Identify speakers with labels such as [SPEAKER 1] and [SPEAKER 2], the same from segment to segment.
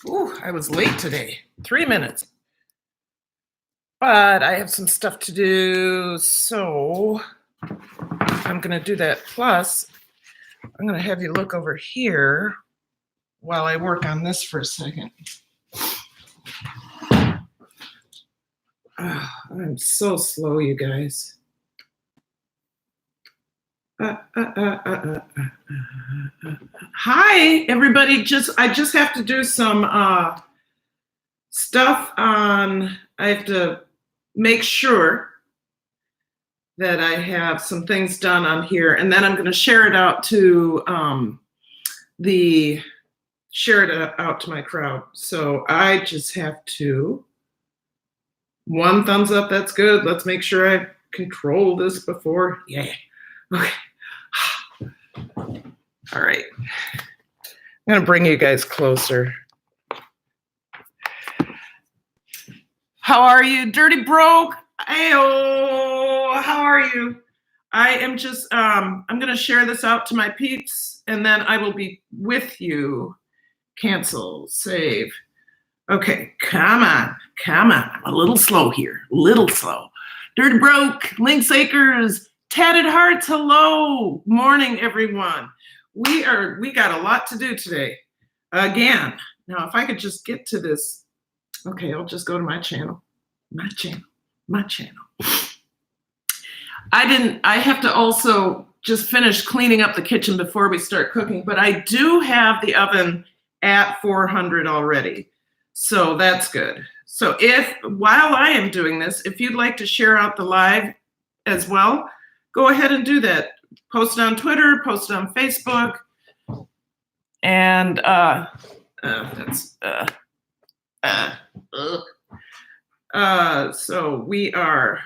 [SPEAKER 1] Ooh, I was late today, 3 minutes. But I have some stuff to do, so I'm gonna do that. Plus, I'm gonna have you look over here while I work on this for a second. I'm so slow, you guys. Hi, everybody. I just have to do some stuff on. I have to make sure that I have some things done on here, and then I'm going to share it out to out to my crowd. So I just have to. One thumbs up. That's good. Let's make sure I control this before. Yeah. Okay. All right. I'm going to bring you guys closer. How are you, Dirty Broke? Ayo, how are you? I am just, I'm going to share this out to my peeps, and then I will be with you. Cancel, save. Okay, come on. I'm a little slow here, little slow. Dirty Broke, Lynx Acres, Tatted Hearts, hello. Morning, everyone. We got a lot to do today. Again, now if I could just get to this. Okay, I'll just go to my channel. My channel. I have to also just finish cleaning up the kitchen before we start cooking, but I do have the oven at 400 already. So that's good. So while I am doing this, if you'd like to share out the live as well, go ahead and do that. Post it on Twitter, post it on Facebook. And so we are,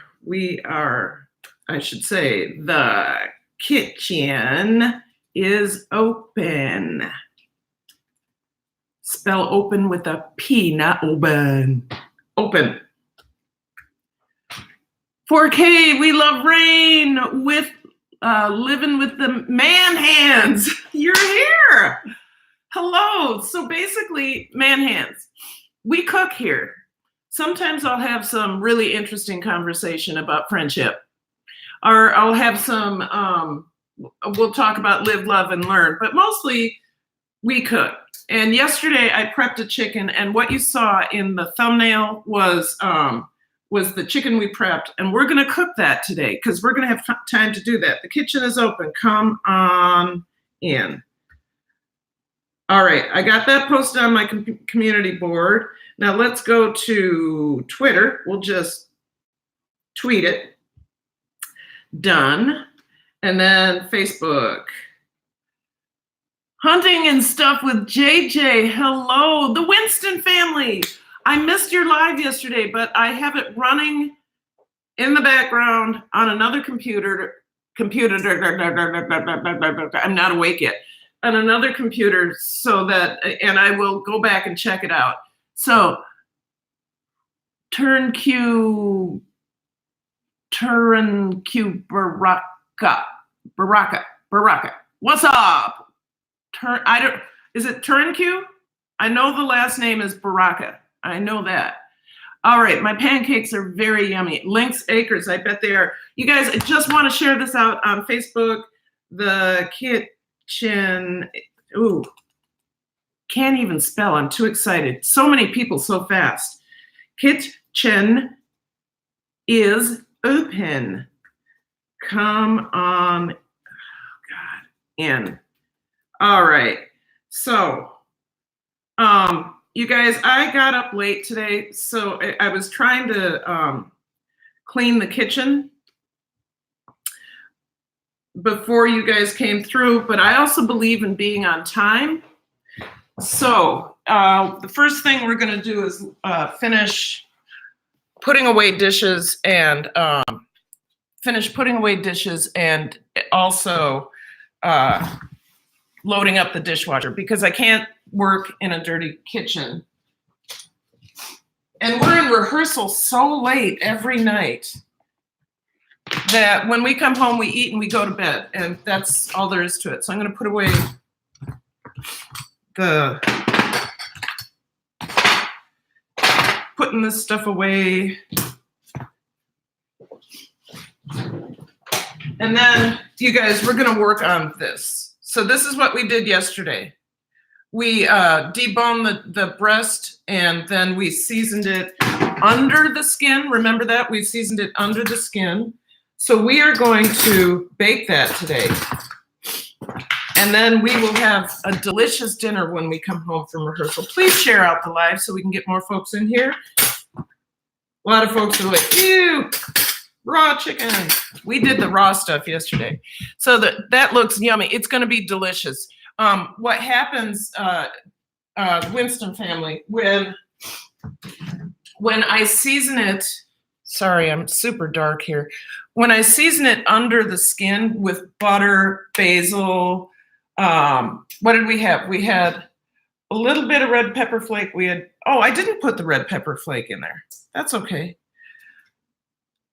[SPEAKER 1] I should say, the kitchen is open. Spell open with a P, not open. Open. 4K, we love rain with living with the man hands. You're here. Hello. So basically, man hands. We cook here. Sometimes I'll have some really interesting conversation about friendship, or I'll have some, we'll talk about live, love, and learn, but mostly we cook. And yesterday I prepped a chicken, and what you saw in the thumbnail was the chicken we prepped, and we're gonna cook that today because we're gonna have time to do that. The kitchen is open, come on in. All right, I got that posted on my community board. Now let's go to Twitter. We'll just tweet it. Done. And then Facebook. Hunting and stuff with JJ. Hello, the Winston family. I missed your live yesterday, but I have it running in the background on another computer. I'm not awake yet. On another computer, so that, and I will go back and check it out. So, Baraka. What's up? Is it Turn-Q? I know the last name is Baraka. I know that. All right, my pancakes are very yummy. Lynx Acres, I bet they are. You guys, I just want to share this out on Facebook. The kitchen, ooh, can't even spell. I'm too excited. So many people so fast. Kitchen is open. Come on, in. All right. So, you guys, I got up late today, so I was trying to clean the kitchen before you guys came through, but I also believe in being on time. So the first thing we're going to do is finish putting away dishes and also loading up the dishwasher, because I can't work in a dirty kitchen. And we're in rehearsal so late every night that when we come home, we eat and we go to bed, and that's all there is to it. So I'm going to put away the putting this stuff away. And then, you guys, we're going to work on this. So this is what we did yesterday. We deboned the breast, and then we seasoned it under the skin. Remember that? We seasoned it under the skin. So we are going to bake that today. And then we will have a delicious dinner when we come home from rehearsal. Please share out the live so we can get more folks in here. A lot of folks are like, ew, raw chicken. We did the raw stuff yesterday. So that looks yummy. It's going to be delicious. What happens, Winston family, when I season it, sorry, I'm super dark here. When I season it under the skin with butter, basil, what did we have? We had a little bit of red pepper flake. I didn't put the red pepper flake in there. That's okay.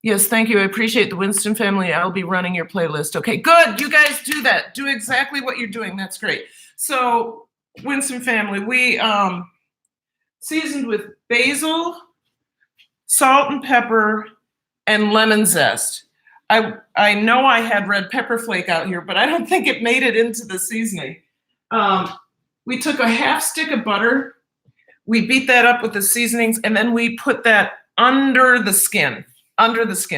[SPEAKER 1] Yes, thank you. I appreciate the Winston family. I'll be running your playlist. Okay, good. You guys do that. Do exactly what you're doing. That's great. So, Winston family, we seasoned with basil, salt and pepper, and lemon zest. I know I had red pepper flake out here, but I don't think it made it into the seasoning. We took a half stick of butter. We beat that up with the seasonings, and then we put that under the skin.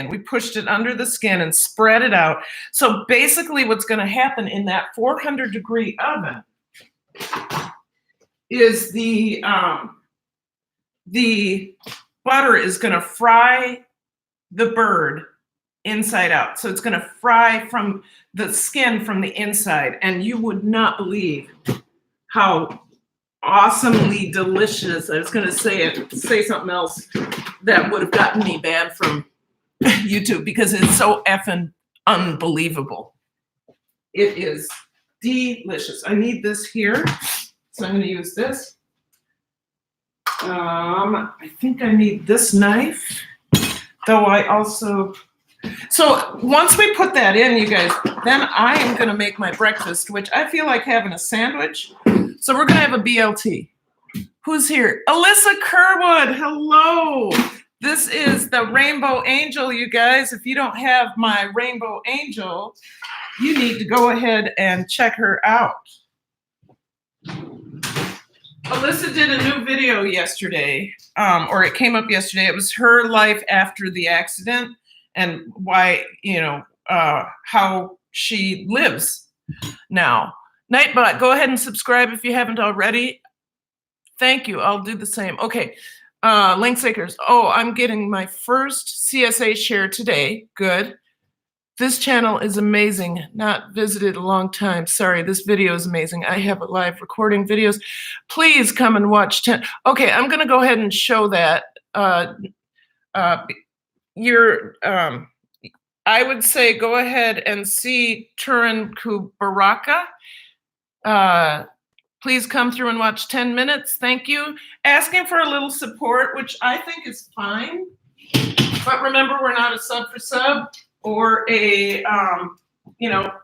[SPEAKER 1] We pushed it under the skin and spread it out. So basically what's going to happen in that 400-degree oven is the butter is going to fry the bird inside out. So it's going to fry from the skin from the inside. And you would not believe how awesomely delicious. I was going to say something else that would have gotten me banned from YouTube because it's so effing unbelievable. It is delicious. I need this here, so I'm going to use this. I think I need this knife, though I also... So once we put that in, you guys, then I am going to make my breakfast, which I feel like having a sandwich. So we're going to have a BLT. Who's here? Alyssa Kerwood. Hello. This is the Rainbow Angel, you guys. If you don't have my Rainbow Angel, you need to go ahead and check her out. Alyssa did a new video yesterday, or it came up yesterday. It was her life after the accident and why, how she lives now. Nightbot, go ahead and subscribe if you haven't already. Thank you. I'll do the same. Okay. Linksakers. Oh, I'm getting my first CSA share today. Good. This channel is amazing. Not visited a long time. Sorry, this video is amazing. I have a live recording videos. Please come and watch 10. Okay, I'm going to go ahead and show that. I would say go ahead and see Turin Kubaraka. Please come through and watch 10 minutes. Thank you. Asking for a little support, which I think is fine. But remember, we're not a sub for sub or a,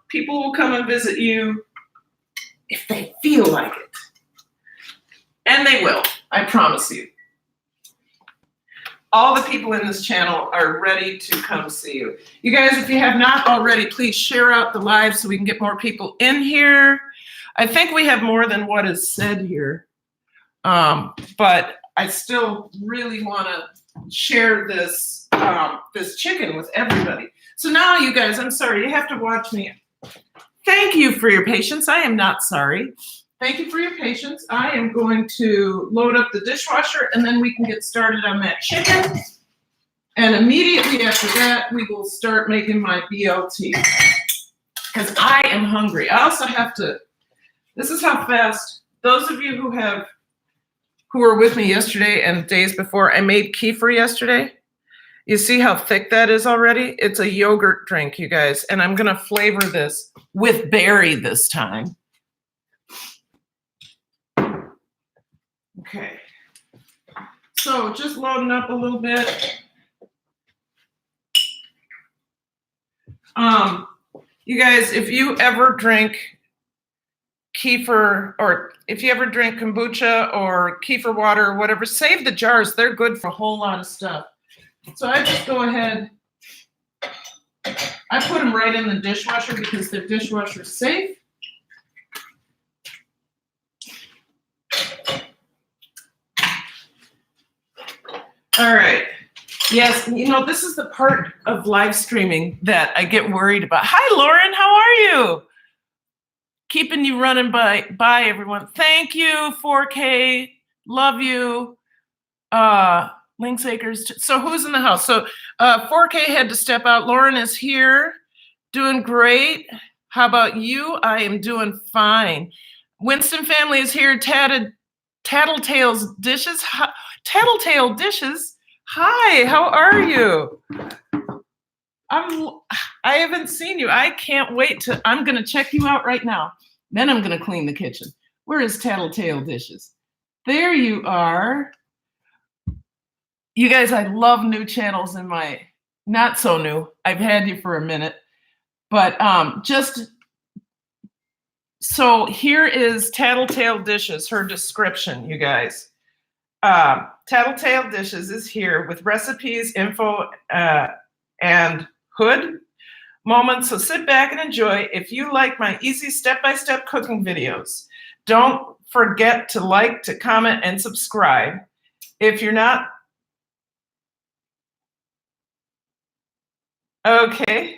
[SPEAKER 1] people will come and visit you if they feel like it. And they will, I promise you. All the people in this channel are ready to come see you. You guys, if you have not already, please share out the live so we can get more people in here. I think we have more than what is said here, but I still really want to share this this chicken with everybody. So now, you guys, I'm sorry, you have to watch me. Thank you for your patience. I am not sorry. Thank you for your patience. I am going to load up the dishwasher, and then we can get started on that chicken. And immediately after that, we will start making my BLT because I am hungry. I also have to. This is how fast, those of you who were with me yesterday and days before, I made kefir yesterday. You see how thick that is already? It's a yogurt drink, you guys. And I'm going to flavor this with berry this time. Okay. So just loading up a little bit. You guys, if you ever drink kefir, or if you ever drink kombucha or kefir water or whatever, save the jars. They're good for a whole lot of stuff. So I just go ahead, I put them right in the dishwasher because they're dishwasher safe. All right. Yes, you know, this is the part of live streaming that I get worried about. Hi, Lauren, how are you? Keeping you running by everyone. Thank you, 4K. Love you. Lynx Acres. So who's in the house? So 4K had to step out. Lauren is here, doing great. How about you? I am doing fine. Winston family is here. Tattletale's dishes. Tattletale dishes. Hi, how are you? I haven't seen you. I can't wait I'm gonna check you out right now. Then I'm gonna clean the kitchen. Where is Tattletale dishes? There you are. You guys, I love new channels in my, not so new, I've had you for a minute, but so here is Tattletale Dishes, her description, you guys. Tattletale Dishes is here with recipes, info, and hood moments, so sit back and enjoy. If you like my easy step-by-step cooking videos, don't forget to like, to comment, and subscribe. If you're not, okay,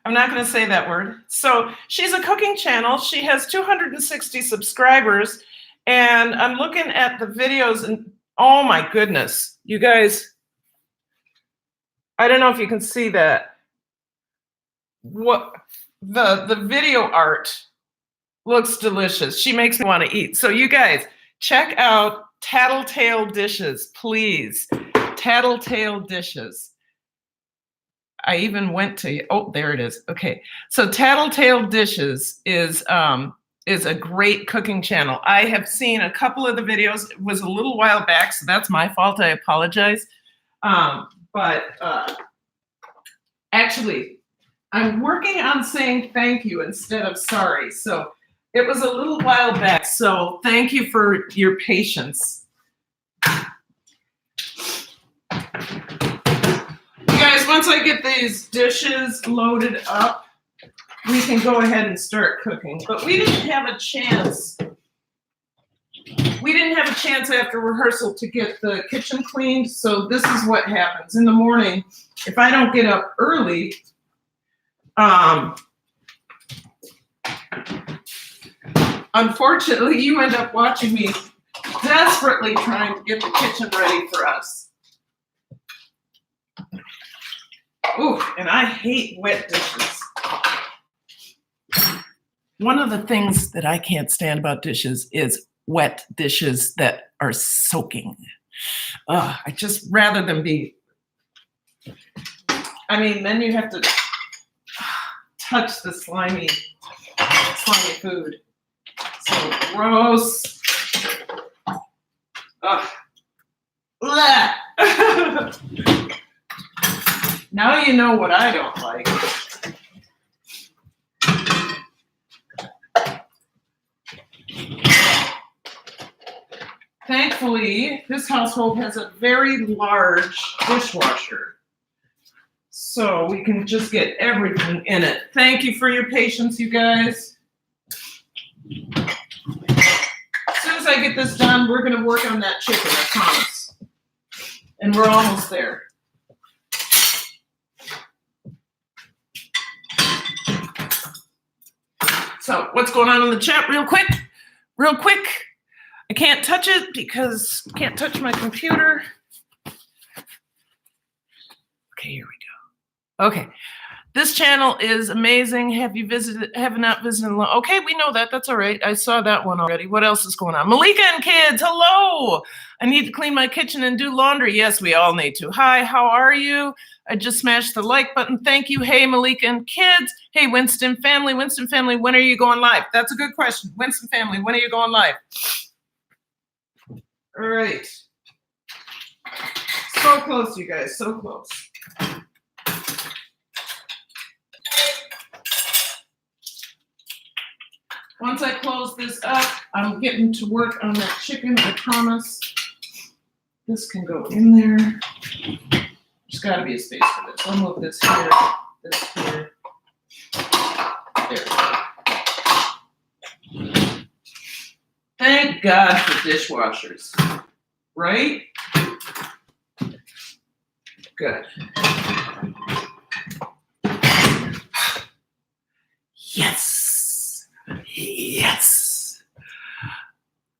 [SPEAKER 1] I'm not going to say that word. So she's a cooking channel. She has 260 subscribers, and I'm looking at the videos, and oh my goodness, you guys, I don't know if you can see that. What the video art looks delicious. She makes me want to eat. So you guys, check out Tattletale Dishes, please. Tattletale Dishes. I even went to, oh, there it is. Okay, so Tattletale Dishes is a great cooking channel. I have seen a couple of the videos. It was a little while back, so that's my fault. I apologize. Actually, I'm working on saying thank you instead of sorry. So it was a little while back. So thank you for your patience. Guys, once I get these dishes loaded up, we can go ahead and start cooking. But we didn't have a chance. We didn't have a chance after rehearsal to get the kitchen cleaned. So this is what happens. In the morning, if I don't get up early, unfortunately, you end up watching me desperately trying to get the kitchen ready for us. Ooh, and I hate wet dishes. One of the things that I can't stand about dishes is wet dishes that are soaking. I just rather them be, I mean, then you have to touch the slimy food. So gross. Now you know what I don't like. Thankfully, this household has a very large dishwasher, so we can just get everything in it. Thank you for your patience, you guys. As soon as I get this done, we're going to work on that chicken, I promise. And we're almost there. So what's going on in the chat real quick? Real quick. I can't touch it because I can't touch my computer. Okay, here we go. Okay. This channel is amazing. Have not visited? Okay, we know that. That's all right. I saw that one already. What else is going on? Malika and kids, hello. I need to clean my kitchen and do laundry. Yes, we all need to. Hi, how are you? I just smashed the like button. Thank you. Hey, Malika and kids. Hey, Winston family. Winston family, when are you going live? That's a good question. Winston family, when are you going live? All right. So close, you guys. So close. Once I close this up, I'm getting to work on that chicken, I promise. This can go in there. There's got to be a space for this. I'll move this here, this here. There we go. Thank God for dishwashers, right? Good. Yes. Yes.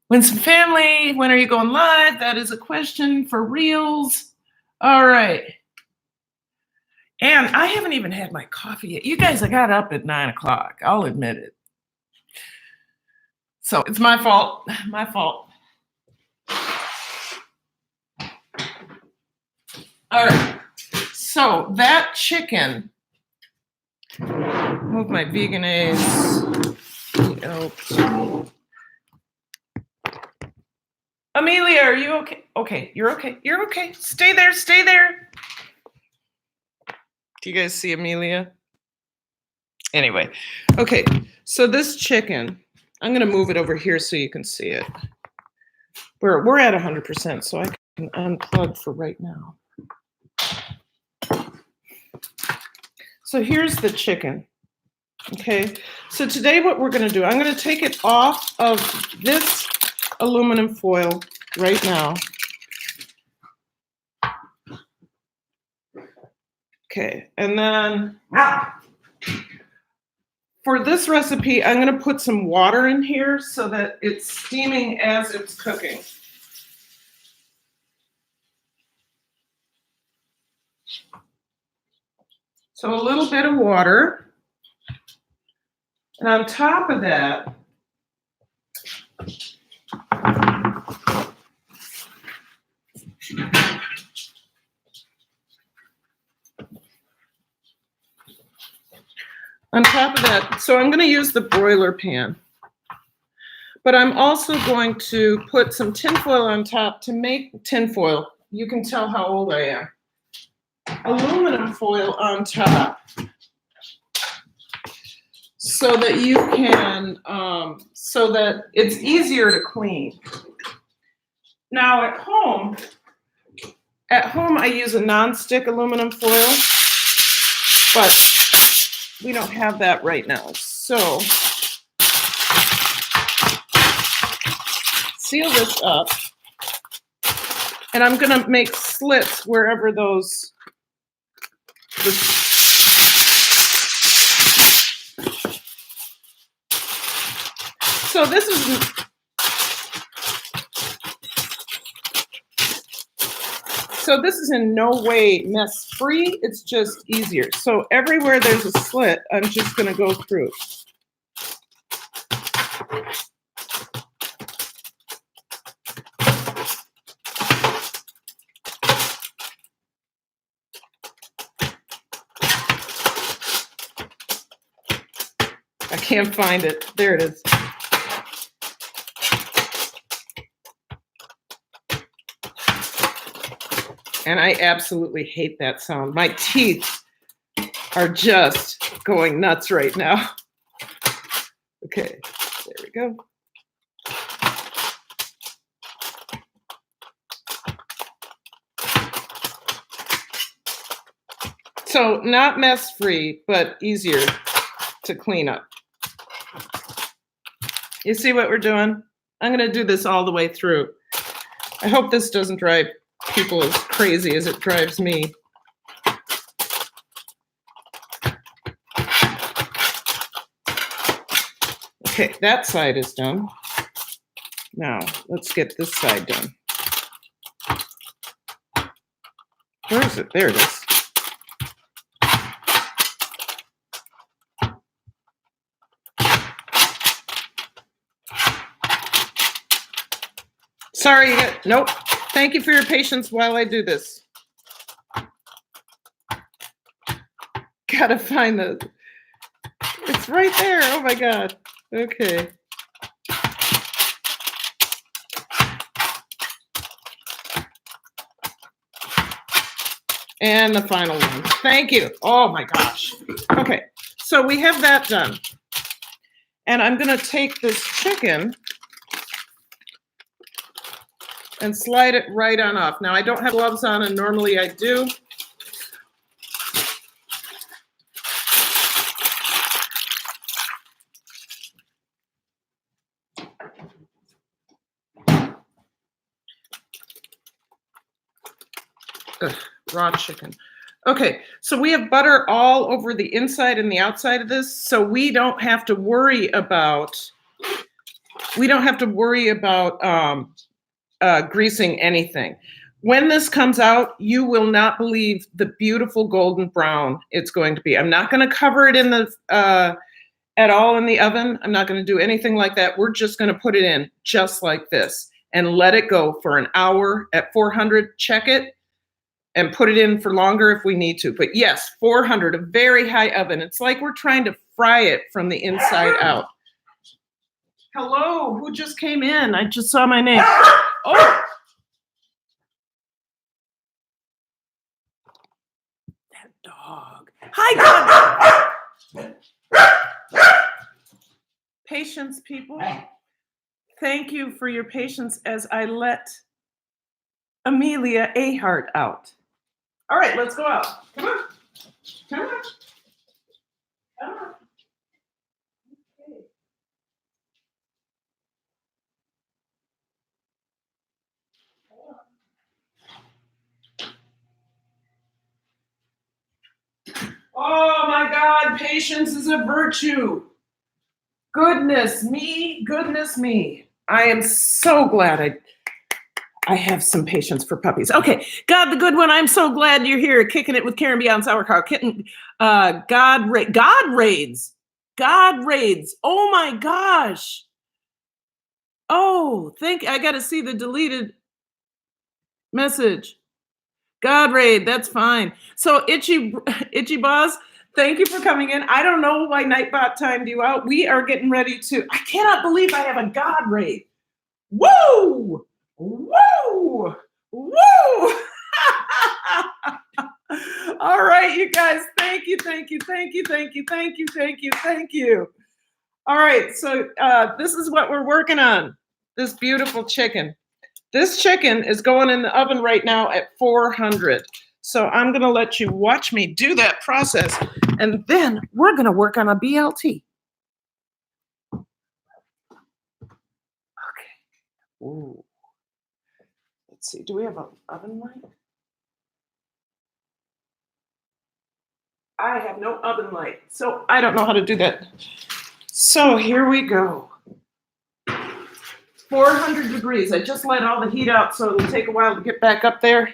[SPEAKER 1] When some family, when are you going live? That is a question for reals. All right. And I haven't even had my coffee yet. You guys, I got up at 9 o'clock. I'll admit it. So it's my fault. My fault. All right. So that chicken, move my veganase. BLT. Amelia, are you okay? Okay, you're okay. You're okay. Stay there. Stay there. Do you guys see Amelia? Anyway, okay. So this chicken, I'm going to move it over here so you can see it. We're at 100%, so I can unplug for right now. So here's the chicken. Okay. So today what we're going to do, I'm going to take it off of this aluminum foil right now. Okay, and then for this recipe, I'm going to put some water in here so that it's steaming as it's cooking. So a little bit of water. And on top of that, so I'm going to use the broiler pan. But I'm also going to put some tinfoil on top to make tinfoil. You can tell how old I am. Aluminum foil on top so that you can, so that it's easier to clean. Now at home I use a non-stick aluminum foil, but we don't have that right now. So seal this up, and I'm gonna make slits wherever those. So this is in no way mess free. It's just easier. So everywhere there's a slit, I'm just going to go through. I can't find it. There it is. And I absolutely hate that sound. My teeth are just going nuts right now. Okay, there we go. So not mess-free, but easier to clean up. You see what we're doing? I'm going to do this all the way through. I hope this doesn't drive people as crazy as it drives me. Okay, that side is done. Now, let's get this side done. Where is it? There it is. Sorry, nope. Thank you for your patience while I do this. Gotta find the, it's right there. Oh my God. Okay. And the final one. Thank you. Oh my gosh. Okay, so we have that done. And I'm going to take this chicken and slide it right on off. Now, I don't have gloves on, and normally I do. Ugh, raw chicken. Okay, so we have butter all over the inside and the outside of this, so we don't have to worry about greasing anything. When this comes out, you will not believe the beautiful golden brown it's going to be. I'm not going to cover it in the at all in the oven. I'm not going to do anything like that. We're just going to put it in just like this and let it go for an hour at 400. Check it and put it in for longer if we need to. But yes, 400, a very high oven. It's like we're trying to fry it from the inside out. Hello, who just came in? I just saw my name. Oh! That dog. Hi, dog. Patience, people. Thank you for your patience as I let Amelia Ahart out. All right, let's go out. Come on. Come on. Come on. Oh my God, patience is a virtue. Goodness me. I am so glad I have some patience for puppies. Okay, God the good one, I'm so glad you're here, kicking it with Karen Beyond Sauerkraut. God raids. Oh my gosh. Oh, I got to see the deleted message. God raid, that's fine. So Itchy Boss, thank you for coming in. I don't know why Nightbot timed you out. We are getting ready to, I cannot believe I have a God raid. Woo! Woo! Woo! All right, you guys, thank you. All right, so this is what we're working on, this beautiful chicken. This chicken is going in the oven right now at 400. So I'm going to let you watch me do that process, and then we're going to work on a BLT. Okay. Ooh. Let's see. Do we have an oven light? I have no oven light, so I don't know how to do that. So here we go. 400 degrees. I just let all the heat out, so it'll take a while to get back up there.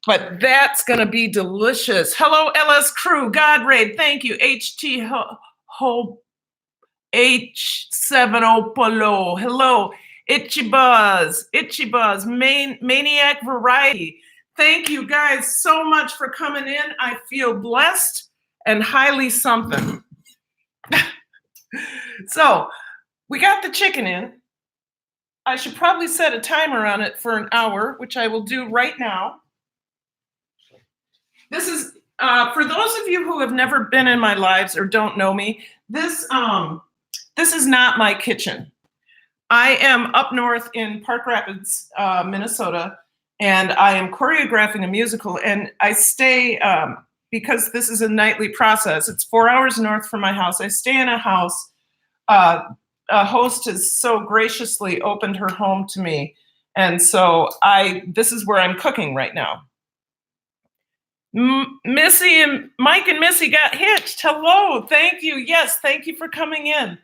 [SPEAKER 1] But that's going to be delicious. Hello, LS Crew. God raid. Thank you. H7O Polo. Hello. Itchy Buzz. Maniac Variety. Thank you guys so much for coming in. I feel blessed and highly something. So we got the chicken in. I should probably set a timer on it for an hour, which I will do right now. This is, for those of you who have never been in my lives or don't know me, this is not my kitchen. I am up north in Park Rapids, Minnesota, and I am choreographing a musical, and I stay, because this is a nightly process, it's 4 hours north from my house. I stay in a house. A host has so graciously opened her home to me. And so this is where I'm cooking right now. Missy and Mike and Missy got hitched. Hello, thank you. Yes, thank you for coming in.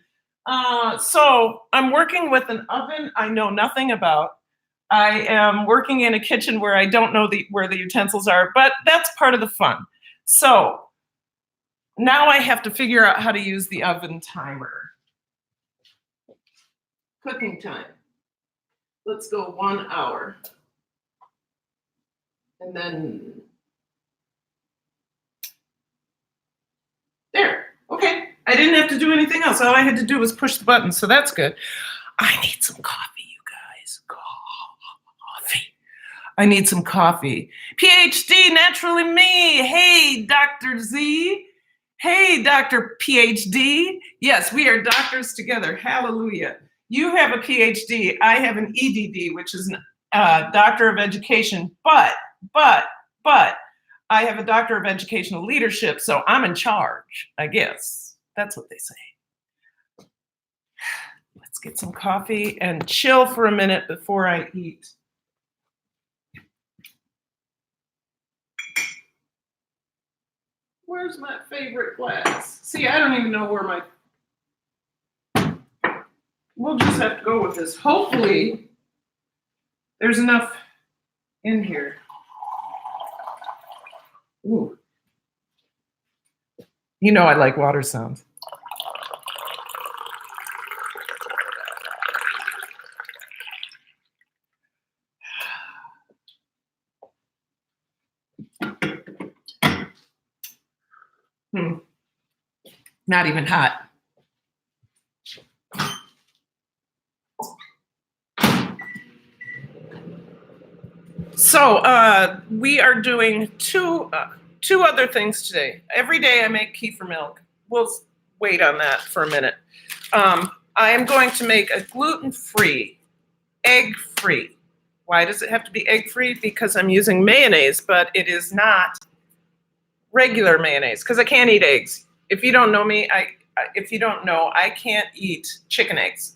[SPEAKER 1] So I'm working with an oven I know nothing about. I am working in a kitchen where I don't know where the utensils are, but that's part of the fun. So now I have to figure out how to use the oven timer. Cooking time. Let's go 1 hour. And then, there, okay. I didn't have to do anything else. All I had to do was push the button, so that's good. I need some coffee, you guys. Coffee. I need some coffee. PhD, naturally me. Hey, Dr. Z. Hey, Dr. PhD. Yes, we are doctors together. Hallelujah. You have a PhD. I have an EDD, which is a Doctor of Education. But I have a Doctor of Educational Leadership, so I'm in charge, I guess. That's what they say. Let's get some coffee and chill for a minute before I eat. Where's my favorite glass? See, I don't even know where my... We'll just have to go with this. Hopefully, there's enough in here. Ooh. You know I like water sounds. Not even hot. So we are doing two other things today. Every day I make kefir milk. We'll wait on that for a minute. I am going to make a gluten-free, egg-free. Why does it have to be egg-free? Because I'm using mayonnaise, but it is not regular mayonnaise because I can't eat eggs. If you don't know me, I can't eat chicken eggs.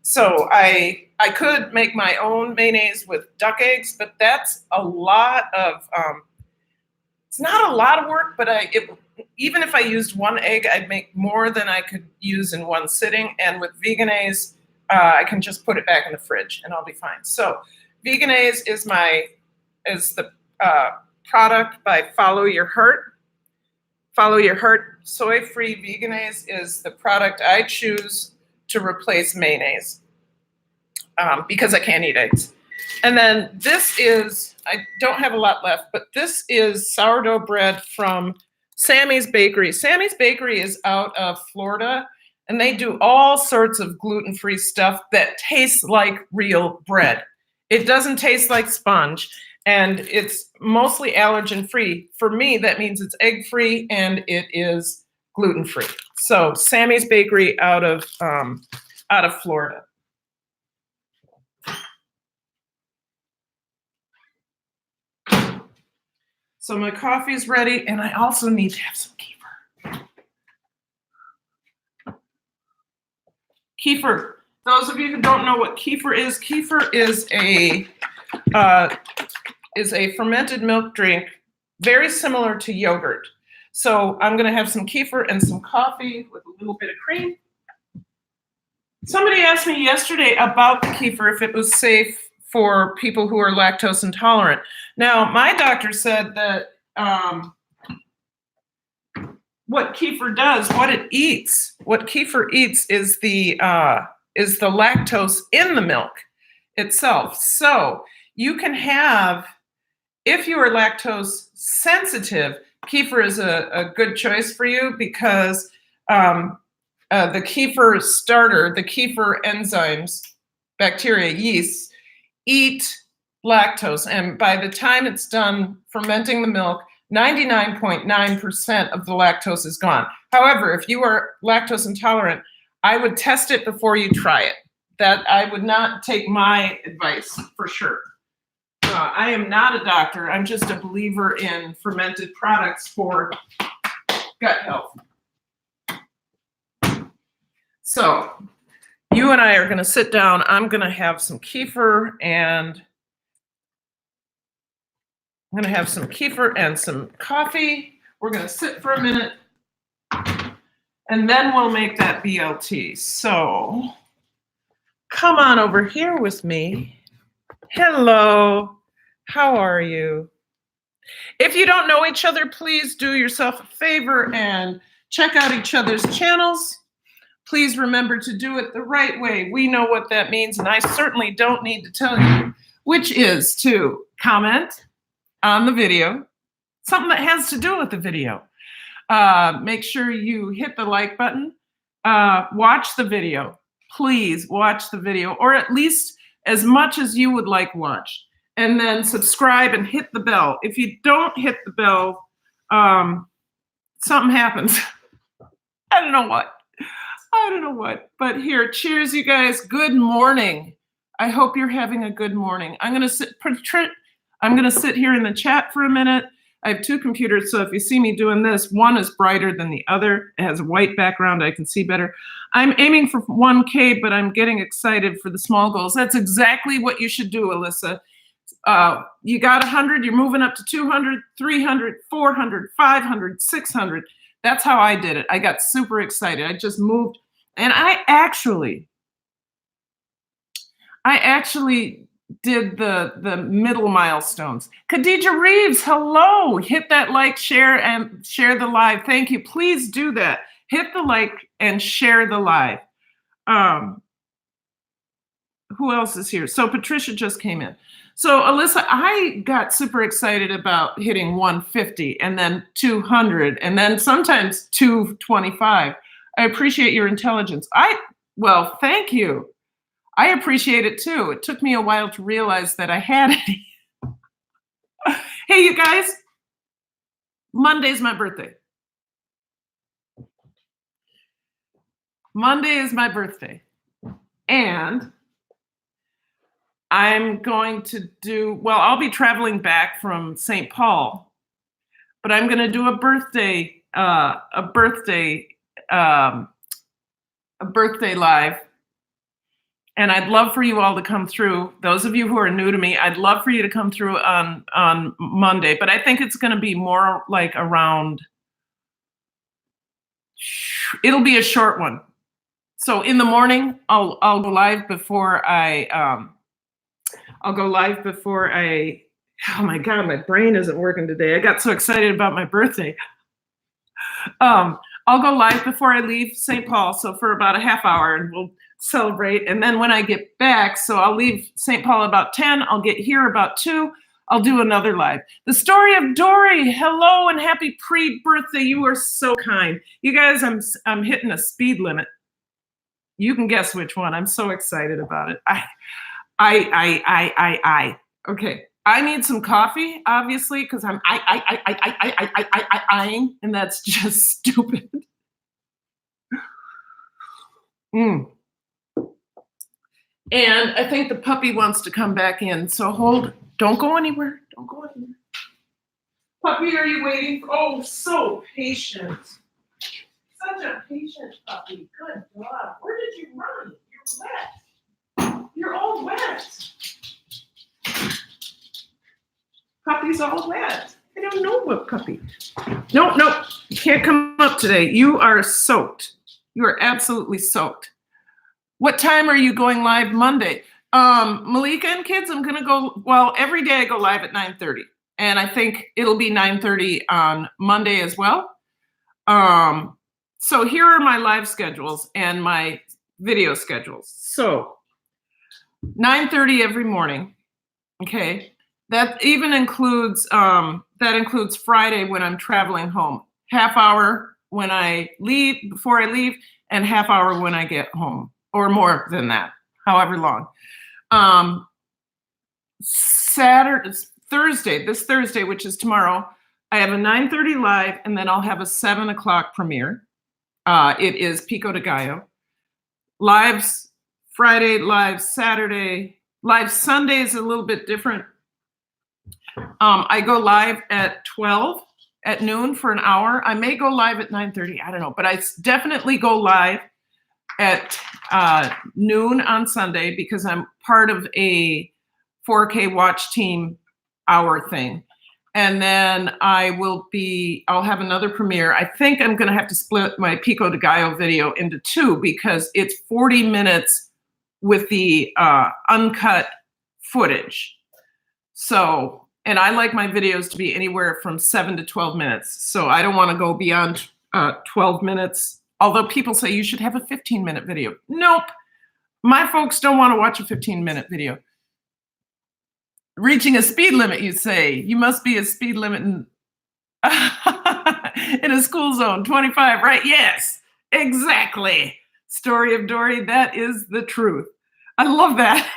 [SPEAKER 1] So I could make my own mayonnaise with duck eggs, but that's a lot of, it's not a lot of work, but even if I used one egg, I'd make more than I could use in one sitting. And with Vegenaise, I can just put it back in the fridge and I'll be fine. So Vegenaise is the product by Follow Your Heart. Follow Your Heart soy-free Vegenaise is the product I choose to replace mayonnaise because I can't eat eggs. And then this is, I don't have a lot left, but this is sourdough bread from Sammy's Bakery. Sammy's Bakery is out of Florida, and they do all sorts of gluten-free stuff that tastes like real bread. It doesn't taste like sponge, and it's mostly allergen-free. For me, that means it's egg-free and it is gluten-free. So Sammy's Bakery out of Florida. So my coffee's ready, and I also need to have some kefir. Kefir. Those of you who don't know what kefir is a fermented milk drink, very similar to yogurt. So I'm going to have some kefir and some coffee with a little bit of cream. Somebody asked me yesterday about the kefir, if it was safe for people who are lactose intolerant. Now, my doctor said that what kefir does, what kefir eats is the lactose in the milk itself. So you can have, if you are lactose sensitive, kefir is a good choice for you because the kefir starter, the kefir enzymes, bacteria, yeasts, eat lactose. And by the time it's done fermenting the milk, 99.9% of the lactose is gone. However, if you are lactose intolerant, I would test it before you try it. That I would not take my advice for sure. I am not a doctor. I'm just a believer in fermented products for gut health. So you and I are going to sit down. I'm going to have some kefir and some coffee. We're going to sit for a minute and then we'll make that BLT. So come on over here with me. Hello. How are you? If you don't know each other, please do yourself a favor and check out each other's channels. Please remember to do it the right way. We know what that means, and I certainly don't need to tell you, which is to comment on the video, something that has to do with the video. Make sure you hit the like button. Watch the video. Please watch the video, or at least as much as you would like watched. And then subscribe and hit the bell. If you don't hit the bell, Something happens. I don't know what. I don't know what. But here, cheers, you guys. Good morning. I hope you're having a good morning. I'm gonna sit here in the chat for a minute. I have two computers, so if you see me doing this, one is brighter than the other. It has a white background, I can see better. I'm aiming for 1K, but I'm getting excited for the small goals. That's exactly what you should do, Alyssa. You got 100, you're moving up to 200, 300, 400, 500, 600. That's how I did it. I got super excited. I just moved, and I actually did the middle milestones. Khadija Reeves, hello. Hit that like, share, and share the live. Thank you. Please do that. Hit the like and share the live. Who else is here? So Patricia just came in. So Alyssa, I got super excited about hitting 150 and then 200 and then sometimes 225. I appreciate your intelligence. Well, thank you. I appreciate it too. It took me a while to realize that I had it. Hey, you guys, Monday's my birthday. Monday is my birthday. And I'm going to I'll be traveling back from St. Paul, but I'm going to do a birthday live. And I'd love for you all to come through. Those of you who are new to me, I'd love for you to come through on Monday, but I think it's going to be more like it'll be a short one. So in the morning, I'll go live before oh my God, my brain isn't working today. I got so excited about my birthday. I'll go live before I leave St. Paul, so for about a half hour, and we'll celebrate. And then when I get back, so I'll leave St. Paul about 10, I'll get here about 2, I'll do another live. The story of Dory, hello and happy pre-birthday. You are so kind. You guys, I'm hitting a speed limit. You can guess which one. I'm so excited about it. Okay. I need some coffee, obviously, because I'm eyeing, and that's just stupid. And I think the puppy wants to come back in. So don't go anywhere. Don't go anywhere. Puppy, are you waiting? Oh, so patient. Such a patient puppy. Good God. Where did you run? You're wet. You're all wet. Puppy's all wet. I don't know what puppy. No, you can't come up today. You are soaked. You are absolutely soaked. What time are you going live Monday? Malika and kids, I'm going to go, every day I go live at 9:30. And I think it'll be 9:30 on Monday as well. So here are my live schedules and my video schedules. So 9:30 every morning. Okay. That even includes Friday when I'm traveling home. Half hour when I leave, before I leave, and half hour when I get home, or more than that, however long. This Thursday, which is tomorrow, I have a 9:30 live, and then I'll have a 7 o'clock premiere. It is Pico de Gallo. Lives Friday, live Saturday, live Sunday is a little bit different. I go live at 12 at noon for an hour. I may go live at 9:30. I don't know, but I definitely go live at noon on Sunday because I'm part of a 4K watch team hour thing. And then I'll have another premiere. I think I'm going to have to split my Pico de Gallo video into 2 because it's 40 minutes with the uncut footage. So, and I like my videos to be anywhere from 7 to 12 minutes. So I don't want to go beyond 12 minutes. Although people say you should have a 15-minute video. Nope. My folks don't want to watch a 15-minute video. Reaching a speed limit, you say. You must be a speed limit in a school zone, 25, right? Yes, exactly. Story of Dory, that is the truth. I love that.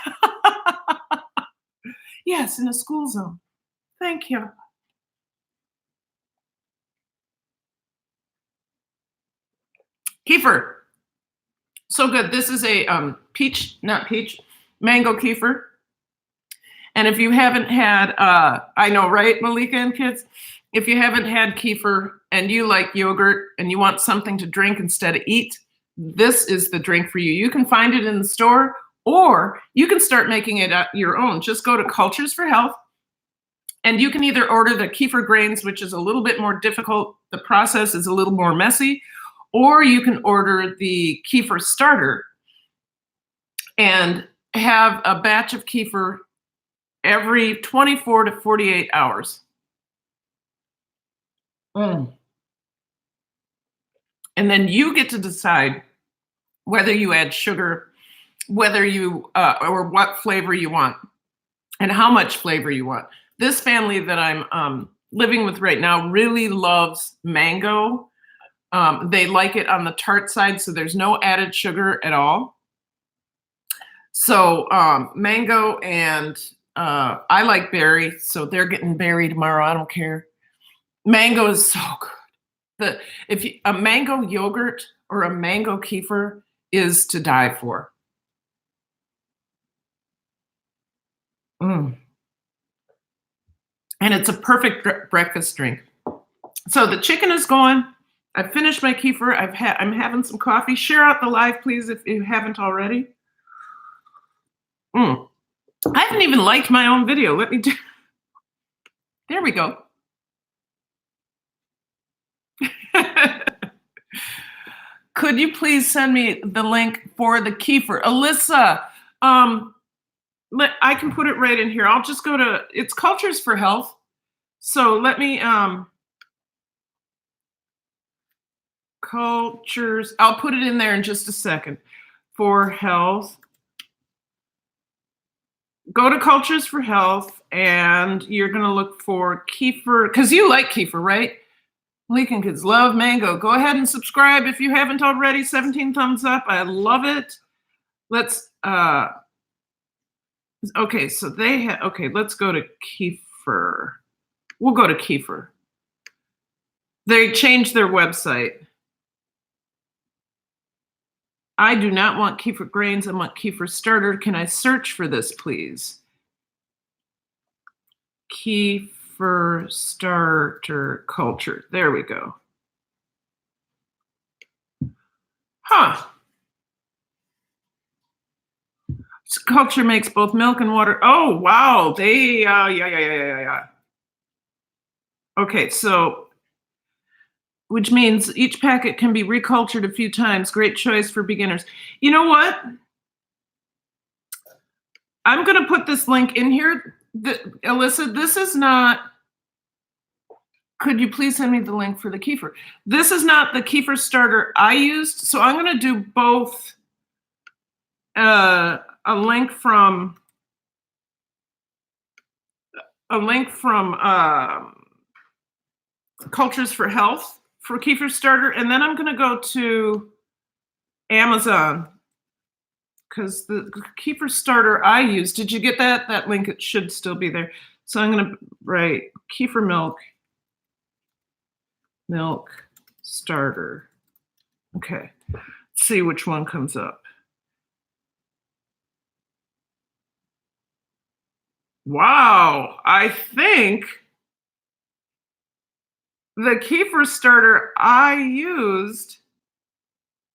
[SPEAKER 1] Yes, in a school zone. Thank you. Kefir. So good. This is a mango kefir. And if you haven't had, I know, right, Malika and kids? If you haven't had kefir and you like yogurt and you want something to drink instead of eat, this is the drink for you. You can find it in the store, or you can start making it your own. Just go to Cultures for Health, and you can either order the kefir grains, which is a little bit more difficult. The process is a little more messy, or you can order the kefir starter and have a batch of kefir every 24 to 48 hours. And then you get to decide whether you add sugar, whether you, or what flavor you want, and how much flavor you want. This family that I'm living with right now really loves mango. They like it on the tart side, so there's no added sugar at all. So mango, and I like berry, so they're getting berry tomorrow. I don't care. Mango is so good. A mango yogurt or a mango kefir is to die for. And it's a perfect breakfast drink. So the chicken is going. I've finished my kefir. I'm having some coffee. Share out the live, please, if you haven't already. I haven't even liked my own video. Let me do. There we go. Could you please send me the link for the kefir? Alyssa, I can put it right in here. I'll just go to, it's Cultures for Health. So let me, Cultures, I'll put it in there in just a second. For Health. Go to Cultures for Health, and you're going to look for kefir, because you like kefir, right? Leaking kids love mango. Go ahead and subscribe if you haven't already. 17 thumbs up. I love it. Let's, okay, so they have, okay, let's go to kefir. We'll go to kefir. They changed their website. I do not want kefir grains. I want kefir starter. Can I search for this, please? Kefir starter culture. There we go. Huh. This culture makes both milk and water. Oh, wow. They, yeah. Okay, so, which means each packet can be recultured a few times. Great choice for beginners. You know what? I'm going to put this link in here. Alyssa, this is not, could you please send me the link for the kefir? This is not the kefir starter I used, so I'm going to do both a link from Cultures for Health for kefir starter, and then I'm going to go to Amazon, because the kefir starter I used, did you get that? That link, it should still be there. So I'm going to write kefir milk starter. Okay, let's see which one comes up. Wow, I think the kefir starter I used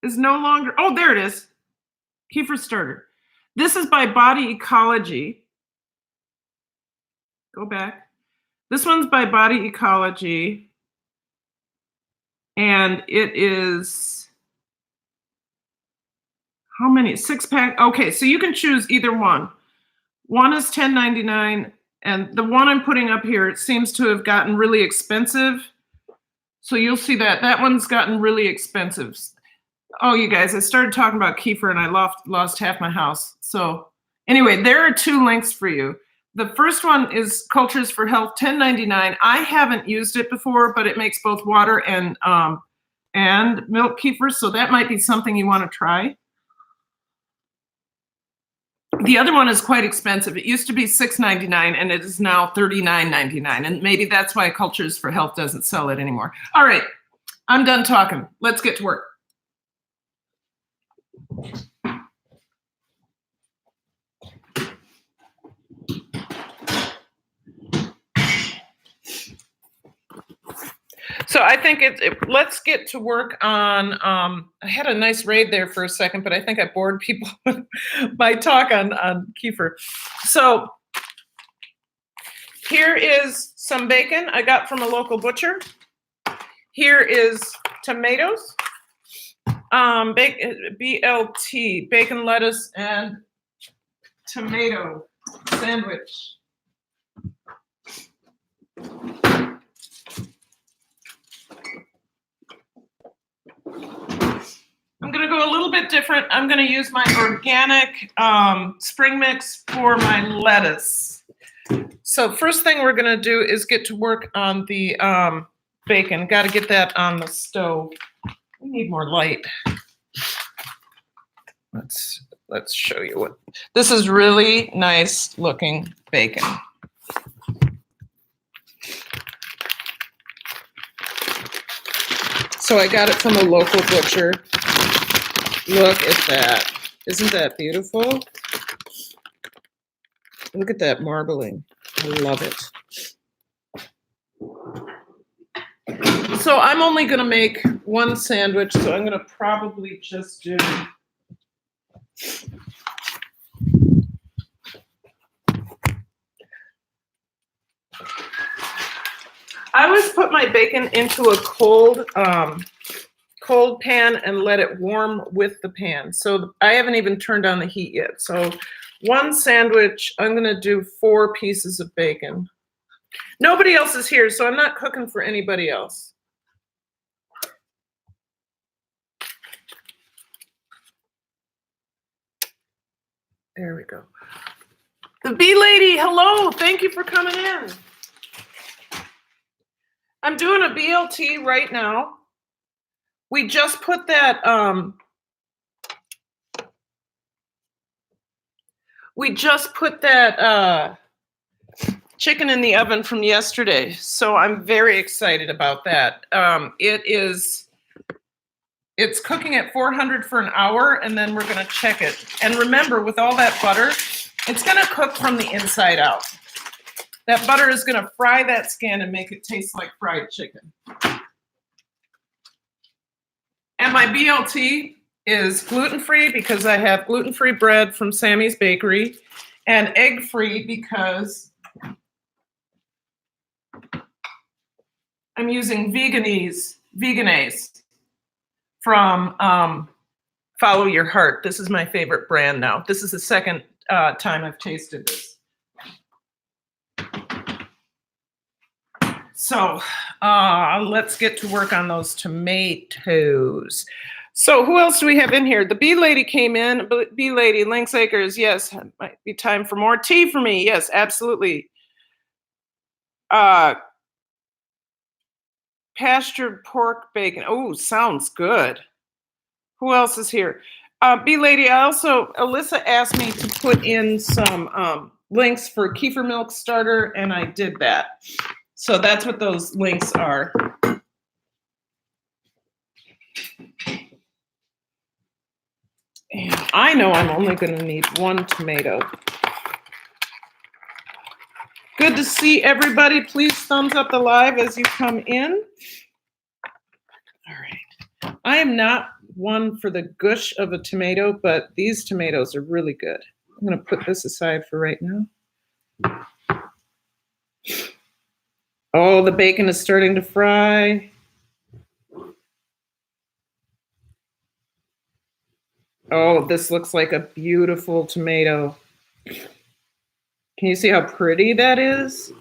[SPEAKER 1] is no longer, oh, there it is. Kefir starter. This is by Body Ecology. Go back. This one's by Body Ecology. And it is, how many? 6-pack. Okay, so you can choose either one. One is $10.99, and the one I'm putting up here, it seems to have gotten really expensive. So you'll see that one's gotten really expensive. Oh, you guys, I started talking about kefir and I lost half my house. So anyway, there are two links for you. The first one is Cultures for Health, $10.99. I haven't used it before, but it makes both water and milk kefir, so that might be something you want to try. The other one is quite expensive. It used to be $6.99 and it is now $39.99. And maybe that's why Cultures for Health doesn't sell it anymore. All right, I'm done talking. Let's get to work. So I think let's get to work on, I had a nice raid there for a second, but I think I bored people with my talk on kefir. So here is some bacon I got from a local butcher. Here is tomatoes, BLT, bacon, lettuce, and tomato sandwich. I'm gonna go a little bit different. I'm gonna use my organic spring mix for my lettuce. So first thing we're gonna do is get to work on the bacon. Got to get that on the stove. We need more light. Let's show you what. This is really nice looking bacon. So I got it from a local butcher. Look at that. Isn't that beautiful? Look at that marbling. I love it. So I'm only going to make one sandwich, so I'm going to probably just do I always put my bacon into a cold pan and let it warm with the pan. So I haven't even turned on the heat yet. So one sandwich, I'm going to do 4 pieces of bacon. Nobody else is here, so I'm not cooking for anybody else. There we go. The bee lady, hello. Thank you for coming in. I'm doing a BLT right now. We just put that chicken in the oven from yesterday, so I'm very excited about that. It's cooking at 400 for an hour, and then we're going to check it. And remember, with all that butter, it's going to cook from the inside out. That butter is going to fry that skin and make it taste like fried chicken. And my BLT is gluten-free because I have gluten-free bread from Sammy's Bakery, and egg-free because I'm using Veganese from Follow Your Heart. This is my favorite brand now. This is the second time I've tasted this. So let's get to work on those tomatoes. So who else do we have in here? The bee lady came in. Bee lady, Lynx Acres. Yes, might be time for more tea for me. Yes, absolutely. Pastured pork bacon. Oh, sounds good. Who else is here? Bee lady, Alyssa asked me to put in some links for kefir milk starter, and I did that. So that's what those links are. And I know I'm only going to need 1 tomato. Good to see everybody. Please thumbs up the live as you come in. All right. I am not one for the gush of a tomato, but these tomatoes are really good. I'm going to put this aside for right now. Oh, the bacon is starting to fry. Oh, this looks like a beautiful tomato. Can you see how pretty that is?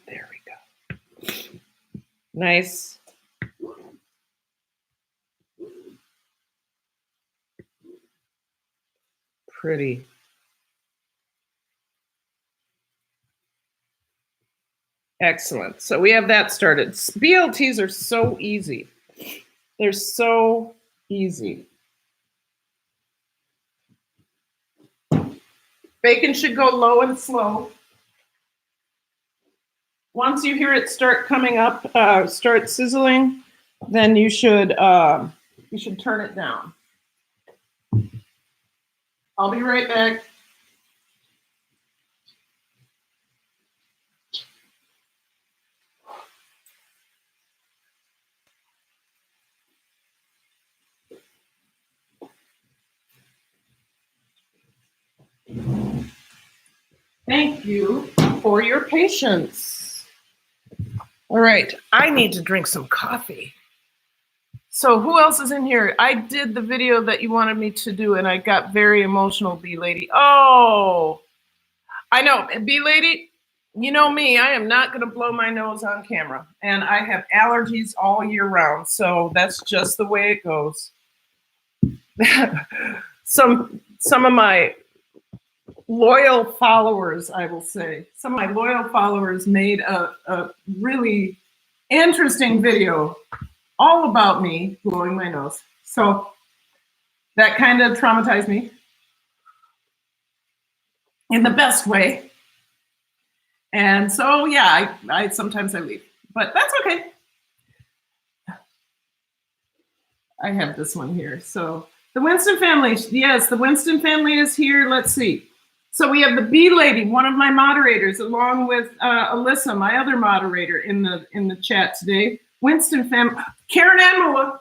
[SPEAKER 1] There we go. Nice. Pretty. Excellent. So we have that started. BLTs are so easy. They're so easy. Bacon should go low and slow. Once you hear it start coming up, start sizzling, then you should turn it down. I'll be right back. Thank you for your patience. All right, I need to drink some coffee. So who else is in here? I did the video that you wanted me to do, and I got very emotional, B-Lady. Oh, I know, B-Lady, you know me, I am not going to blow my nose on camera, and I have allergies all year round, so that's just the way it goes. Some of my loyal followers, I will say, some of my loyal followers made a really interesting video all about me blowing my nose. So that kind of traumatized me in the best way. And so, yeah, I sometimes I leave, but that's okay. I have this one here. So the Winston family, yes, the Winston family is here. Let's see. So we have the B-Lady, one of my moderators, along with Alyssa, my other moderator in the chat today. Winston family, Karen Ann Mua.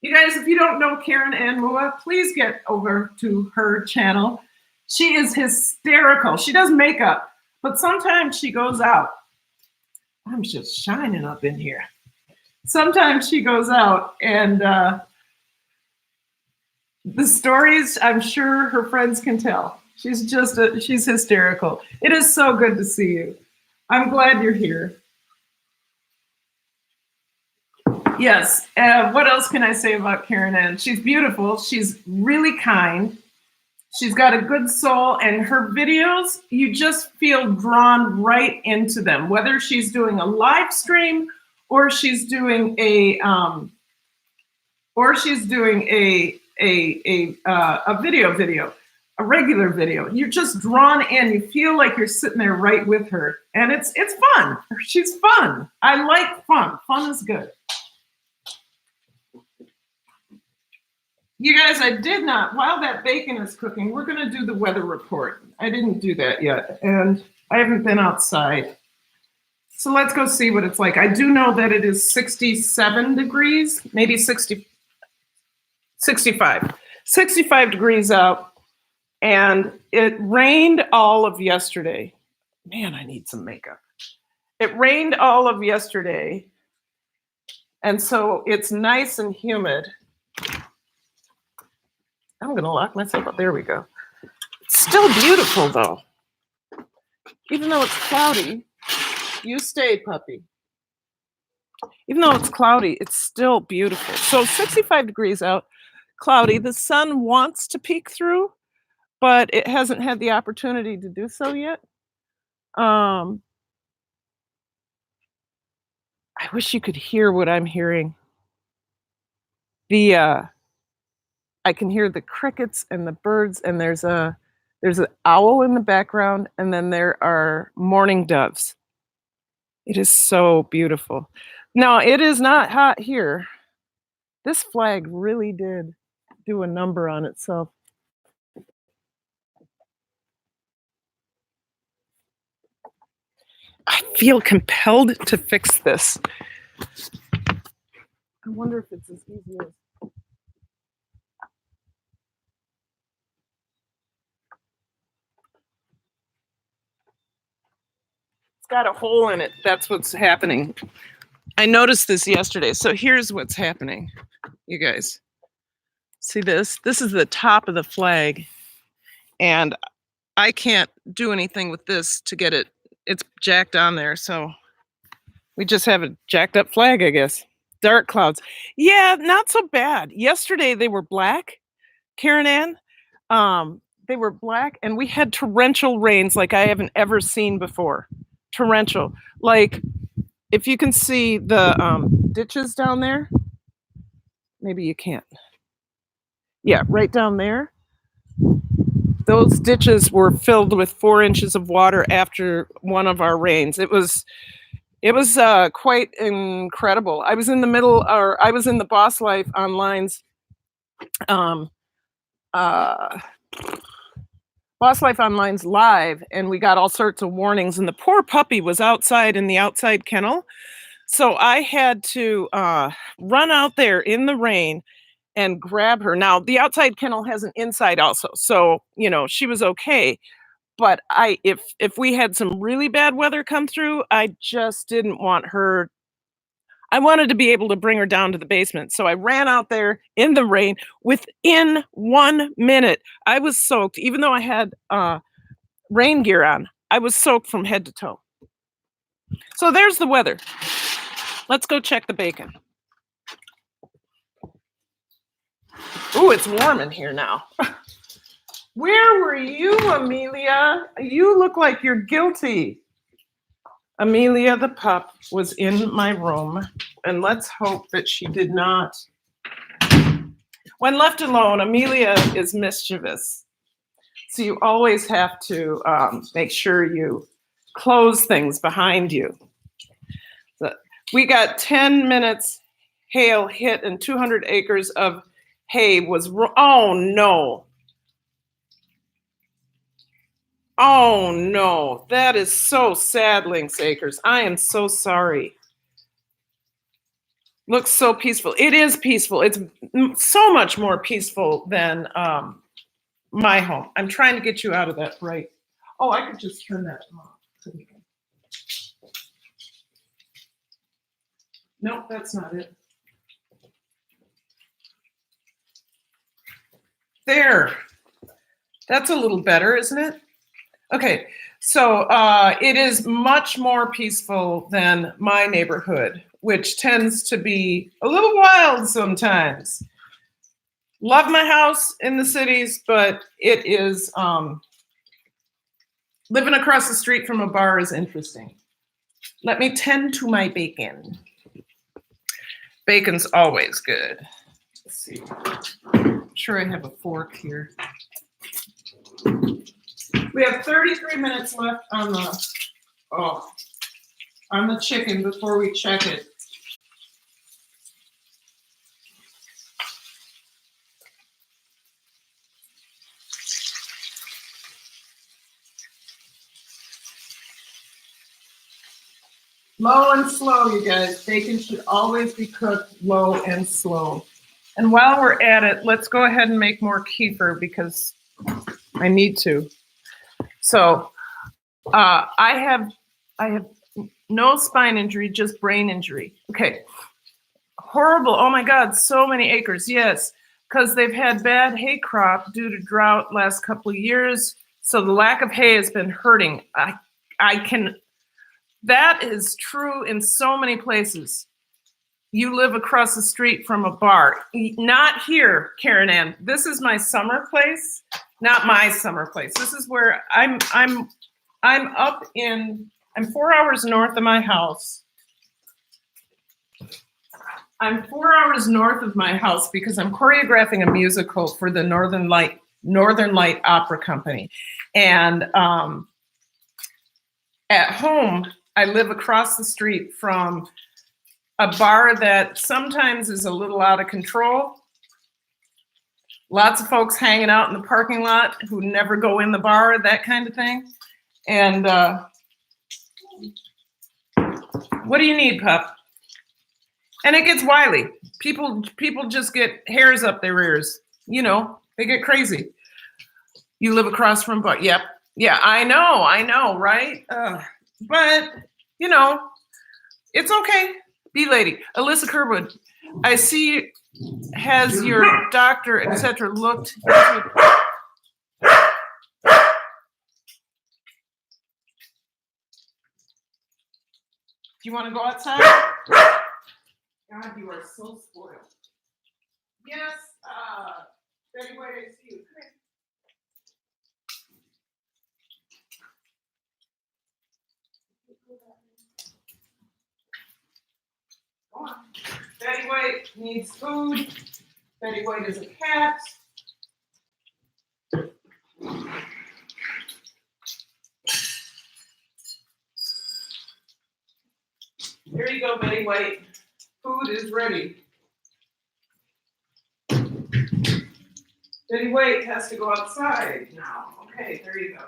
[SPEAKER 1] You guys, if you don't know Karen Ann Mua, please get over to her channel. She is hysterical. She does makeup, but sometimes she goes out. I'm just shining up in here. Sometimes she goes out and the stories, I'm sure her friends can tell. She's hysterical. It is so good to see you. I'm glad you're here. Yes, what else can I say about Karen Ann? She's beautiful, she's really kind, she's got a good soul, and her videos, you just feel drawn right into them, whether she's doing a live stream or she's doing a video, a regular video. You're just drawn in. You feel like you're sitting there right with her, and it's fun. She's fun. I like fun. Fun is good. You guys, I did not. While that bacon is cooking, we're going to do the weather report. I didn't do that yet, and I haven't been outside. So let's go see what it's like. I do know that it is 67 degrees, maybe 60. 65 degrees out, and it rained all of yesterday. Man, I need some makeup. It rained all of yesterday, and so it's nice and humid. I'm gonna lock myself up. There we go. It's still beautiful though. Even though it's cloudy, you stay, puppy. Even though it's cloudy, it's still beautiful. So 65 degrees out. Cloudy. The sun wants to peek through, but it hasn't had the opportunity to do so yet. I wish you could hear what I'm hearing. I can hear the crickets and the birds, and there's an owl in the background, and then there are mourning doves. It is so beautiful. Now, it is not hot here. This flag really did do a number on itself. I feel compelled to fix this. I wonder if it's as easy as... It's got a hole in it. That's what's happening. I noticed this yesterday. So here's what's happening, you guys. See this? This is the top of the flag, and I can't do anything with this to get it. It's jacked on there, so we just have a jacked up flag, I guess. Dark clouds. Yeah, not so bad. Yesterday they were black, Karen Ann. They were black, and we had torrential rains like I haven't ever seen before. Torrential. Like, if you can see the ditches down there, maybe you can't. Yeah, right down there. those ditches were filled with 4 inches of water after one of our rains. It was quite incredible. I was in the Boss Life Online's um, uh, Boss Life Online's live, and we got all sorts of warnings. And the poor puppy was outside in the outside kennel, so I had to run out there in the rain and grab her. Now the outside kennel has an inside also, so she was okay. But if we had some really bad weather come through, I just didn't want her. I wanted to be able to bring her down to the basement. So I ran out there in the rain. Within 1 minute, I was soaked. Even though I had rain gear on, I was soaked from head to toe. So there's the weather. Let's go check the bacon. Ooh, it's warm in here now. Where were you, Amelia? You look like you're guilty. Amelia the pup was in my room, and let's hope that she did not. When left alone, Amelia is mischievous. So you always have to make sure you close things behind you. So we got 10 minutes hail hit and 200 acres of hay was, oh no. Oh no, that is so sad, Lynx Acres. I am so sorry. Looks so peaceful. It is peaceful. It's so much more peaceful than my home. I'm trying to get you out of that bright. Oh, I could just turn that off. Nope, that's not it. There. That's a little better, isn't it? Okay, so it is much more peaceful than my neighborhood, which tends to be a little wild sometimes. Love my house in the cities, but it is, living across the street from a bar is interesting. Let me tend to my bacon. Bacon's always good. Let's see. I'm sure I have a fork here. We have 33 minutes left on the chicken before we check it. Low and slow, you guys. Bacon should always be cooked low and slow. And while we're at it, let's go ahead and make more kefir because I need to. So I have no spine injury, just brain injury. Okay. Horrible. Oh my God, so many acres. Yes, because they've had bad hay crop due to drought last couple of years. So the lack of hay has been hurting. That is true in so many places. You live across the street from a bar. Not here, Karen Ann. This is my summer place, not my summer place. This is where I'm 4 hours north of my house. I'm 4 hours north of my house because I'm choreographing a musical for the Northern Light Opera Company. And at home, I live across the street from a bar that sometimes is a little out of control. Lots of folks hanging out in the parking lot who never go in the bar, that kind of thing. And what do you need, pup? And it gets wily. People just get hairs up their ears. They get crazy. You live across from bar. Yep. Yeah, I know, right? But, it's okay. Be lady. Alyssa Kerwood, I see, has your doctor, etc. looked into... Do you want to go outside? God, you are so spoiled. Yes, Betty White, I see you. Come on. Betty White needs food. Betty White is a cat. you go, Betty White. Food is ready. Betty White has to go outside now. Okay, there you go.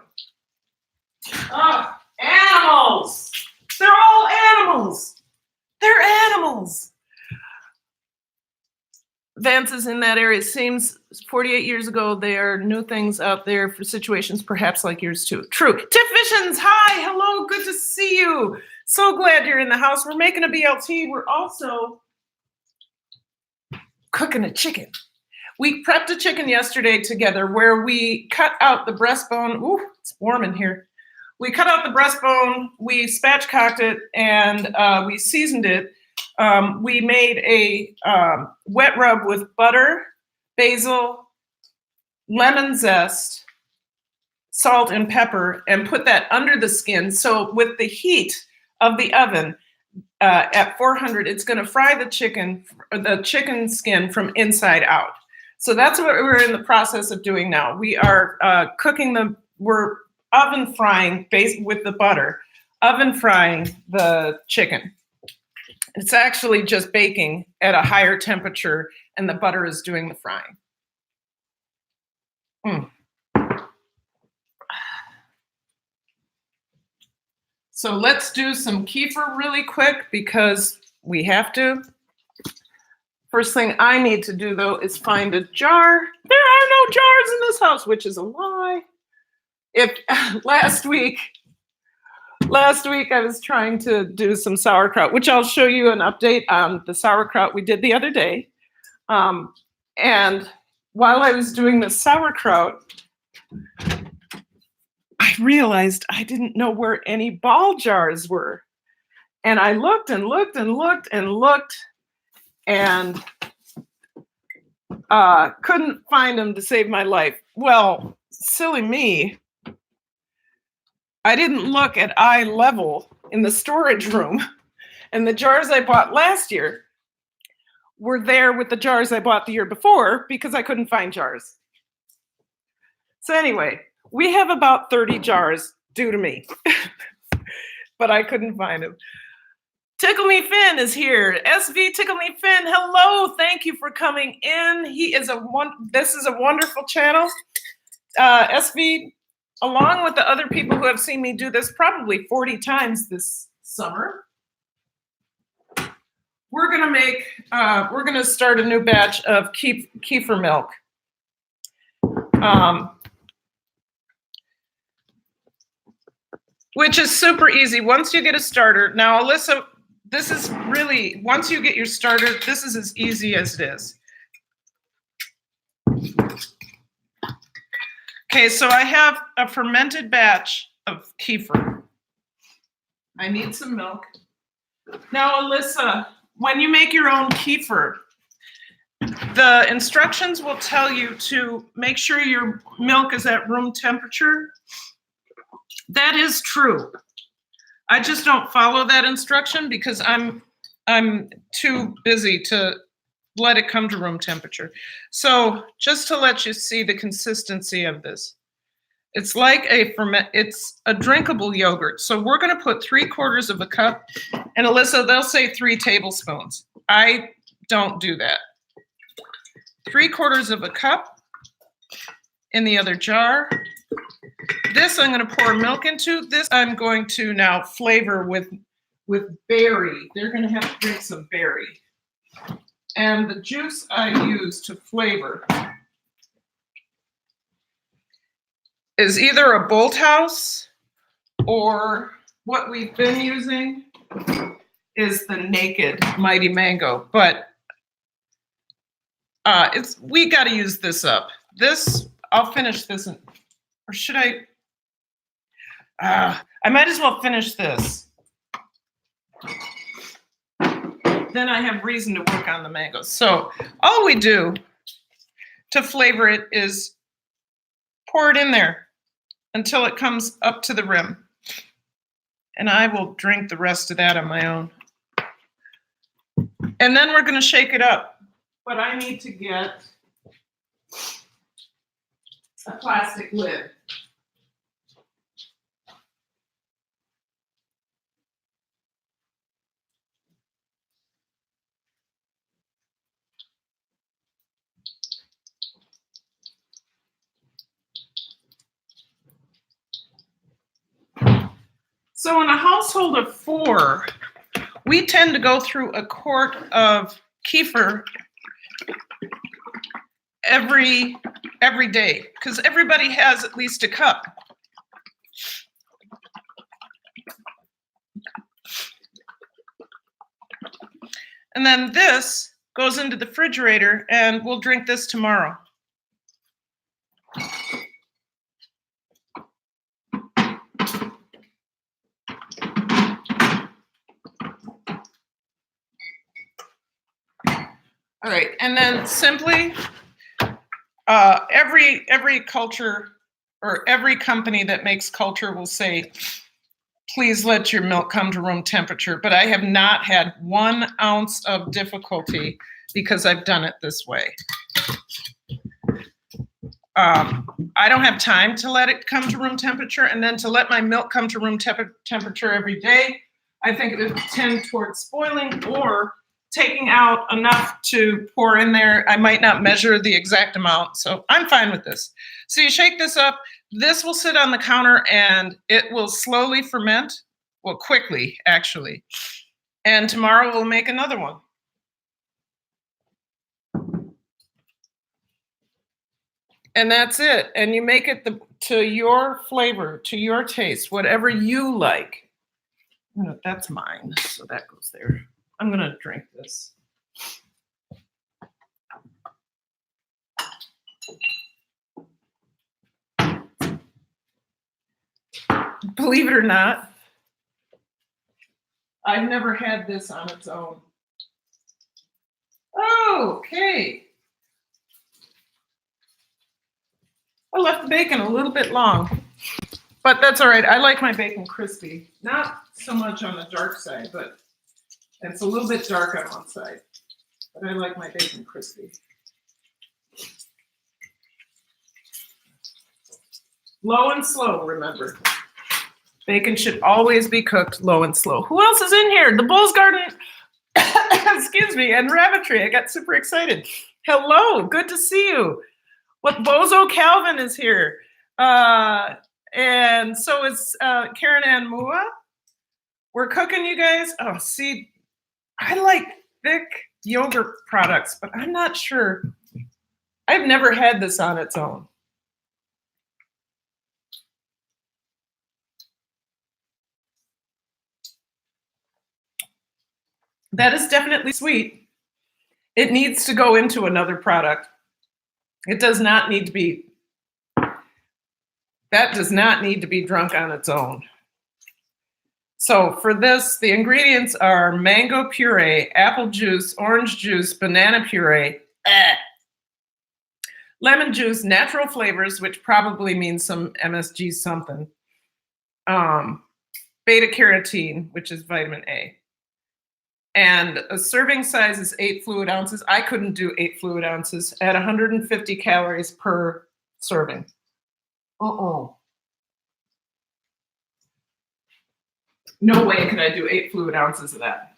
[SPEAKER 1] Ah, animals! They're all animals! They're animals! Vance is in that area. It seems 48 years ago, there are new things out there for situations perhaps like yours too. True. Tiff Visions, hi, hello, good to see you. So glad you're in the house. We're making a BLT. We're also cooking a chicken. We prepped a chicken yesterday together where we cut out the breastbone. Ooh, it's warm in here. We cut out the breastbone, we spatchcocked it, and we seasoned it. We made a wet rub with butter, basil, lemon zest, salt, and pepper, and put that under the skin. So with the heat of the oven at 400, it's going to fry the chicken skin from inside out. So that's what we're in the process of doing now. We are we're oven frying with the butter, oven frying the chicken. It's actually just baking at a higher temperature, and the butter is doing the frying. So let's do some kefir really quick because we have to. First thing I need to do, though, is find a jar. There are no jars in this house, which is a lie. Last week I was trying to do some sauerkraut, which I'll show you an update on the sauerkraut we did the other day. And while I was doing the sauerkraut, I realized I didn't know where any ball jars were. And I looked and looked and looked and looked and couldn't find them to save my life. Well, silly me. I didn't look at eye level in the storage room, and the jars I bought last year were there with the jars I bought the year before because I couldn't find jars. So anyway, we have about 30 jars due to me, but I couldn't find them. Tickle Me Finn is here. SV Tickle Me Finn, hello. Thank you for coming in. This is a wonderful channel. SV, along with the other people who have seen me do this probably 40 times this summer, we're gonna start a new batch of kefir milk. Which is super easy once you get a starter. Now, Alyssa, this is really, once you get your starter, this is as easy as it is. Okay, so I have a fermented batch of kefir. I need some milk. Now, Alyssa, when you make your own kefir, the instructions will tell you to make sure your milk is at room temperature. That is true. I just don't follow that instruction because I'm too busy to let it come to room temperature. So just to let you see the consistency of this, it's like it's a drinkable yogurt. So we're going to put 3/4 of a cup, and Alyssa, they'll say 3 tablespoons. I don't do that. 3/4 of a cup in the other jar. This I'm going to pour milk into. This I'm going to now flavor with berry. They're going to have to drink some berry. And the juice I use to flavor is either a Bolt House or what we've been using is the Naked Mighty Mango. But we got to use this up. I'll finish this, or should I? I might as well finish this. Then I have reason to work on the mangoes. So all we do to flavor it is pour it in there until it comes up to the rim. And I will drink the rest of that on my own. And then we're going to shake it up. But I need to get a plastic lid. So in a household of 4, we tend to go through a quart of kefir every day because everybody has at least a cup. And then this goes into the refrigerator and we'll drink this tomorrow. All right, and then simply every culture or every company that makes culture will say, please let your milk come to room temperature. But I have not had 1 ounce of difficulty because I've done it this way. I don't have time to let it come to room temperature, and then to let my milk come to room temperature every day, I think it would tend towards spoiling or taking out enough to pour in there. I might not measure the exact amount, so I'm fine with this. So you shake this up. This will sit on the counter and it will slowly ferment, well, quickly actually. And tomorrow we'll make another one. And that's it. And you make it to your flavor, to your taste, whatever you like. That's mine, so that goes there. I'm gonna drink this. Believe it or not, I've never had this on its own. Okay. I left the bacon a little bit long, but that's all right. I like my bacon crispy. Not so much on the dark side, but it's a little bit dark on one side. But I like my bacon crispy. Low and slow, remember. Bacon should always be cooked low and slow. Who else is in here? The Bull's Garden, excuse me, and Rabbitry. I got super excited. Hello, good to see you. What, Bozo Calvin is here. And so is Karen Ann Mua. We're cooking, you guys. Oh, see, I like thick yogurt products, but I'm not sure. I've never had this on its own. That is definitely sweet. It needs to go into another product. It does not need to be, that does not need to be drunk on its own. So for this, the ingredients are mango puree, apple juice, orange juice, banana puree, lemon juice, natural flavors, which probably means some MSG something, beta carotene, which is vitamin A. And a serving size is 8 fluid ounces. I couldn't do 8 fluid ounces at 150 calories per serving. No way could I do 8 fluid ounces of that.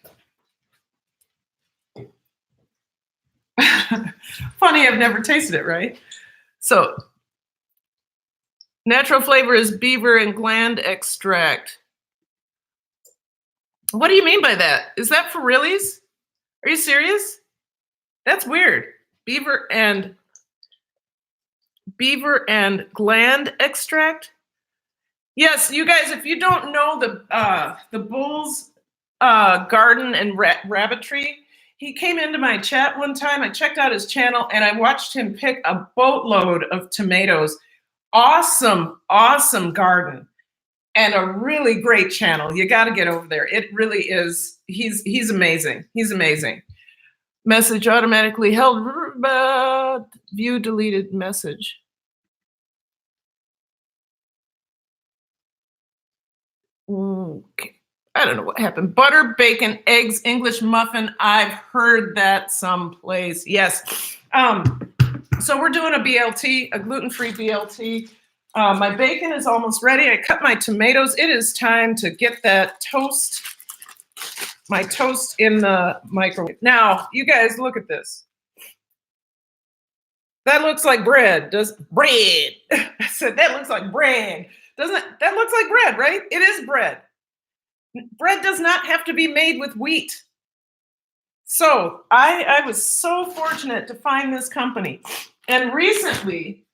[SPEAKER 1] Funny, I've never tasted it, right? So, natural flavor is beaver and gland extract. What do you mean by that? Is that for realies? Are you serious? That's weird. Beaver and gland extract? Yes, you guys, if you don't know the Bull's Garden and Rabbitry, he came into my chat one time. I checked out his channel and I watched him pick a boatload of tomatoes. Awesome, awesome garden. And a really great channel. You got to get over there. It really is. He's amazing. He's amazing. Message automatically held. View deleted message. Okay. I don't know what happened. Butter, bacon, eggs, English muffin. I've heard that someplace. Yes. So we're doing a BLT, a gluten-free BLT. My bacon is almost ready. I cut my tomatoes. It is time to get that toast, my toast in the microwave. Now, you guys, look at this. That looks like bread. Bread. I said, that looks like bread. Doesn't it? That looks like bread, right? It is bread. Bread does not have to be made with wheat. So I was so fortunate to find this company. And recently,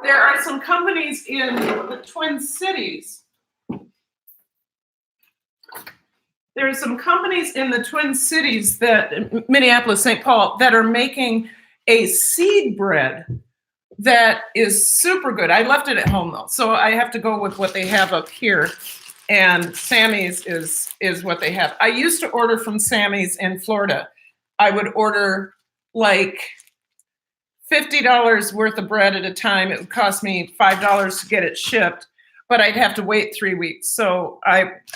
[SPEAKER 1] there are some companies in the Twin Cities. There are some companies in the Twin Cities that, Minneapolis, St. Paul, that are making a seed bread that is super good. I left it at home though, so I have to go with what they have up here. And Sammy's is what they have. I used to order from Sammy's in Florida. I would order like $50 worth of bread at a time. It would cost me $5 to get it shipped, but I'd have to wait 3 weeks. So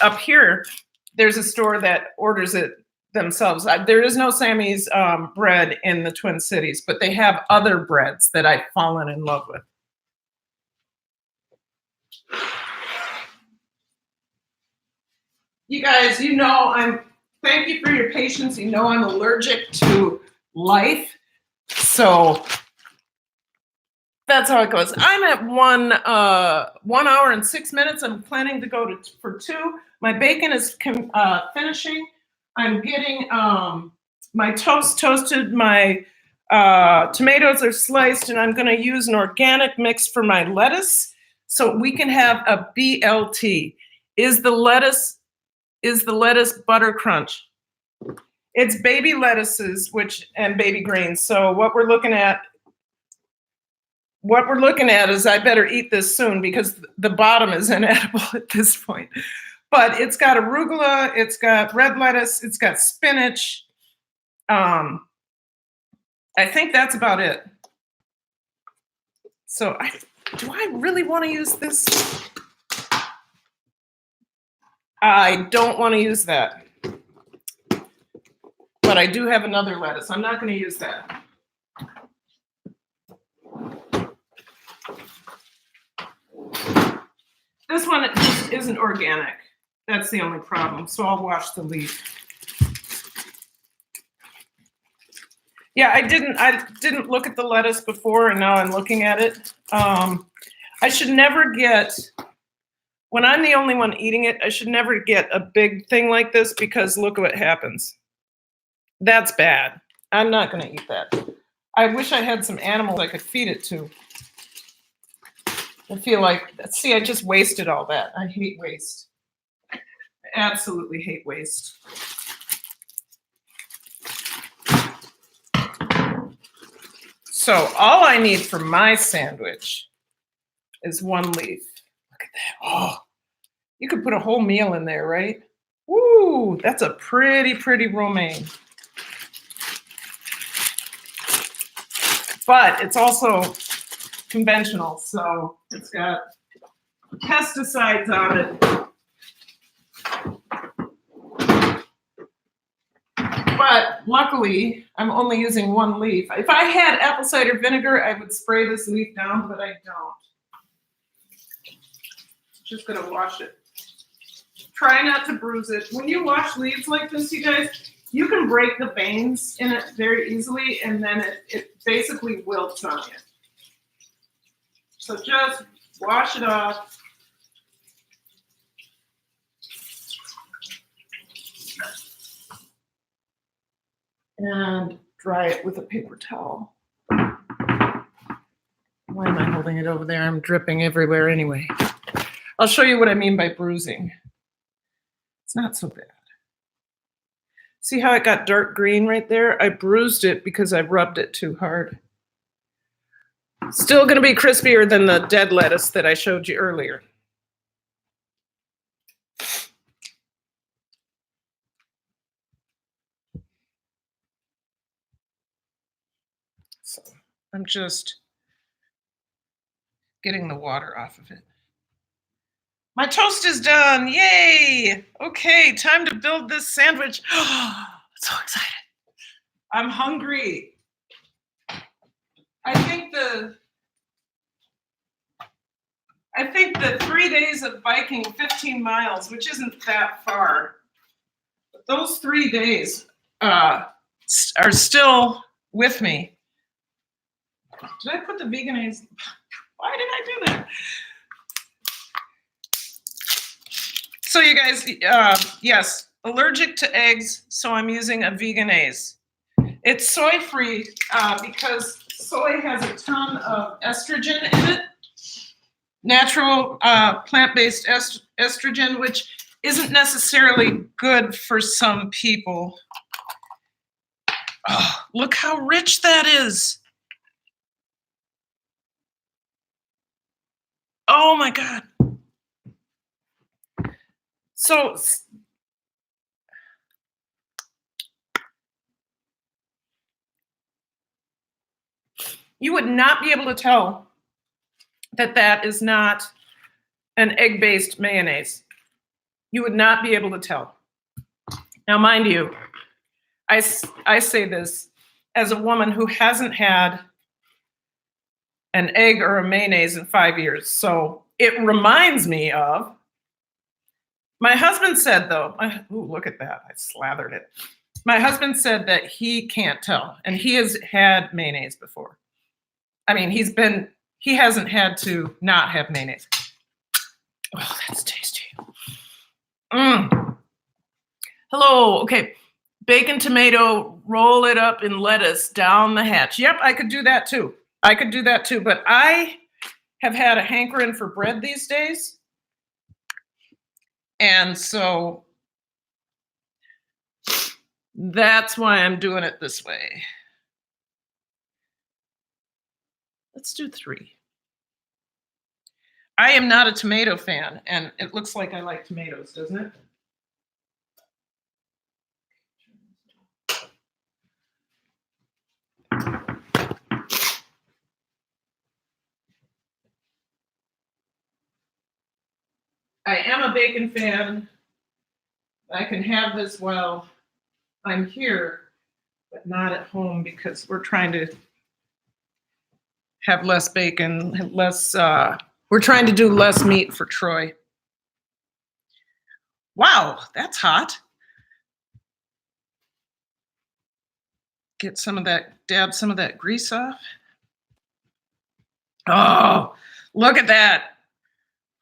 [SPEAKER 1] up here, there's a store that orders it themselves. There is no Sammy's bread in the Twin Cities, but they have other breads that I've fallen in love with. You guys, thank you for your patience. You know I'm allergic to life. So that's how it goes. I'm at 1 hour and 6 minutes. I'm planning to go for 2. My bacon is finishing. I'm getting my toast toasted. My tomatoes are sliced, and I'm going to use an organic mix for my lettuce so we can have a BLT. Is the lettuce butter crunch? It's baby lettuces and baby greens. So what we're looking at is I better eat this soon because the bottom is inedible at this point. But it's got arugula, it's got red lettuce, it's got spinach. I think that's about it. So do I really want to use this? I don't want to use that. But I do have another lettuce. I'm not going to use that. This one just isn't organic. That's the only problem. So I'll wash the leaf. Yeah, I didn't look at the lettuce before, and now I'm looking at it. I should never when I'm the only one eating it, I should never get a big thing like this because look what happens. That's bad. I'm not going to eat that. I wish I had some animals I could feed it to. I feel like, see, I just wasted all that. I hate waste. I absolutely hate waste. So all I need for my sandwich is 1 leaf. Look at that. Oh, you could put a whole meal in there, right? Woo, that's a pretty, pretty romaine. But it's also conventional, so it's got pesticides on it. But luckily, I'm only using 1 leaf. If I had apple cider vinegar, I would spray this leaf down, but I don't. Just gonna wash it. Try not to bruise it. When you wash leaves like this, you guys, you can break the veins in it very easily, and then it basically wilts on you. So just wash it off. And dry it with a paper towel. Why am I holding it over there? I'm dripping everywhere anyway. I'll show you what I mean by bruising. It's not so bad. See how it got dark green right there? I bruised it because I rubbed it too hard. Still going to be crispier than the dead lettuce that I showed you earlier. So I'm just getting the water off of it. My toast is done. Yay! Okay, time to build this sandwich. I'm so excited. I'm hungry. I think the 3 days of biking 15 miles, which isn't that far, but those 3 days are still with me. Did I put the veganese? Why did I do that? So you guys, yes, allergic to eggs, so I'm using a veganase. It's soy-free because soy has a ton of estrogen in it, natural plant-based estrogen, which isn't necessarily good for some people. Oh, look how rich that is. Oh my God. So you would not be able to tell that that is not an egg-based mayonnaise. You would not be able to tell. Now, mind you, I say this as a woman who hasn't had an egg or a mayonnaise in 5 years. So it reminds me of, my husband said though, ooh, look at that, I slathered it. My husband said that he can't tell, and he has had mayonnaise before. I mean, he hasn't had to not have mayonnaise. Oh, that's tasty. Hello, okay. Bacon, tomato, roll it up in lettuce down the hatch. Yep, I could do that too. But I have had a hankering for bread these days. And so that's why I'm doing it this way. Let's do 3. I am not a tomato fan, and it looks like I like tomatoes, doesn't it? I am a bacon fan. I can have this while I'm here, but not at home because we're trying to have less bacon, we're trying to do less meat for Troy. Wow, that's hot. Get some of that, dab some of that grease off. Oh, look at that.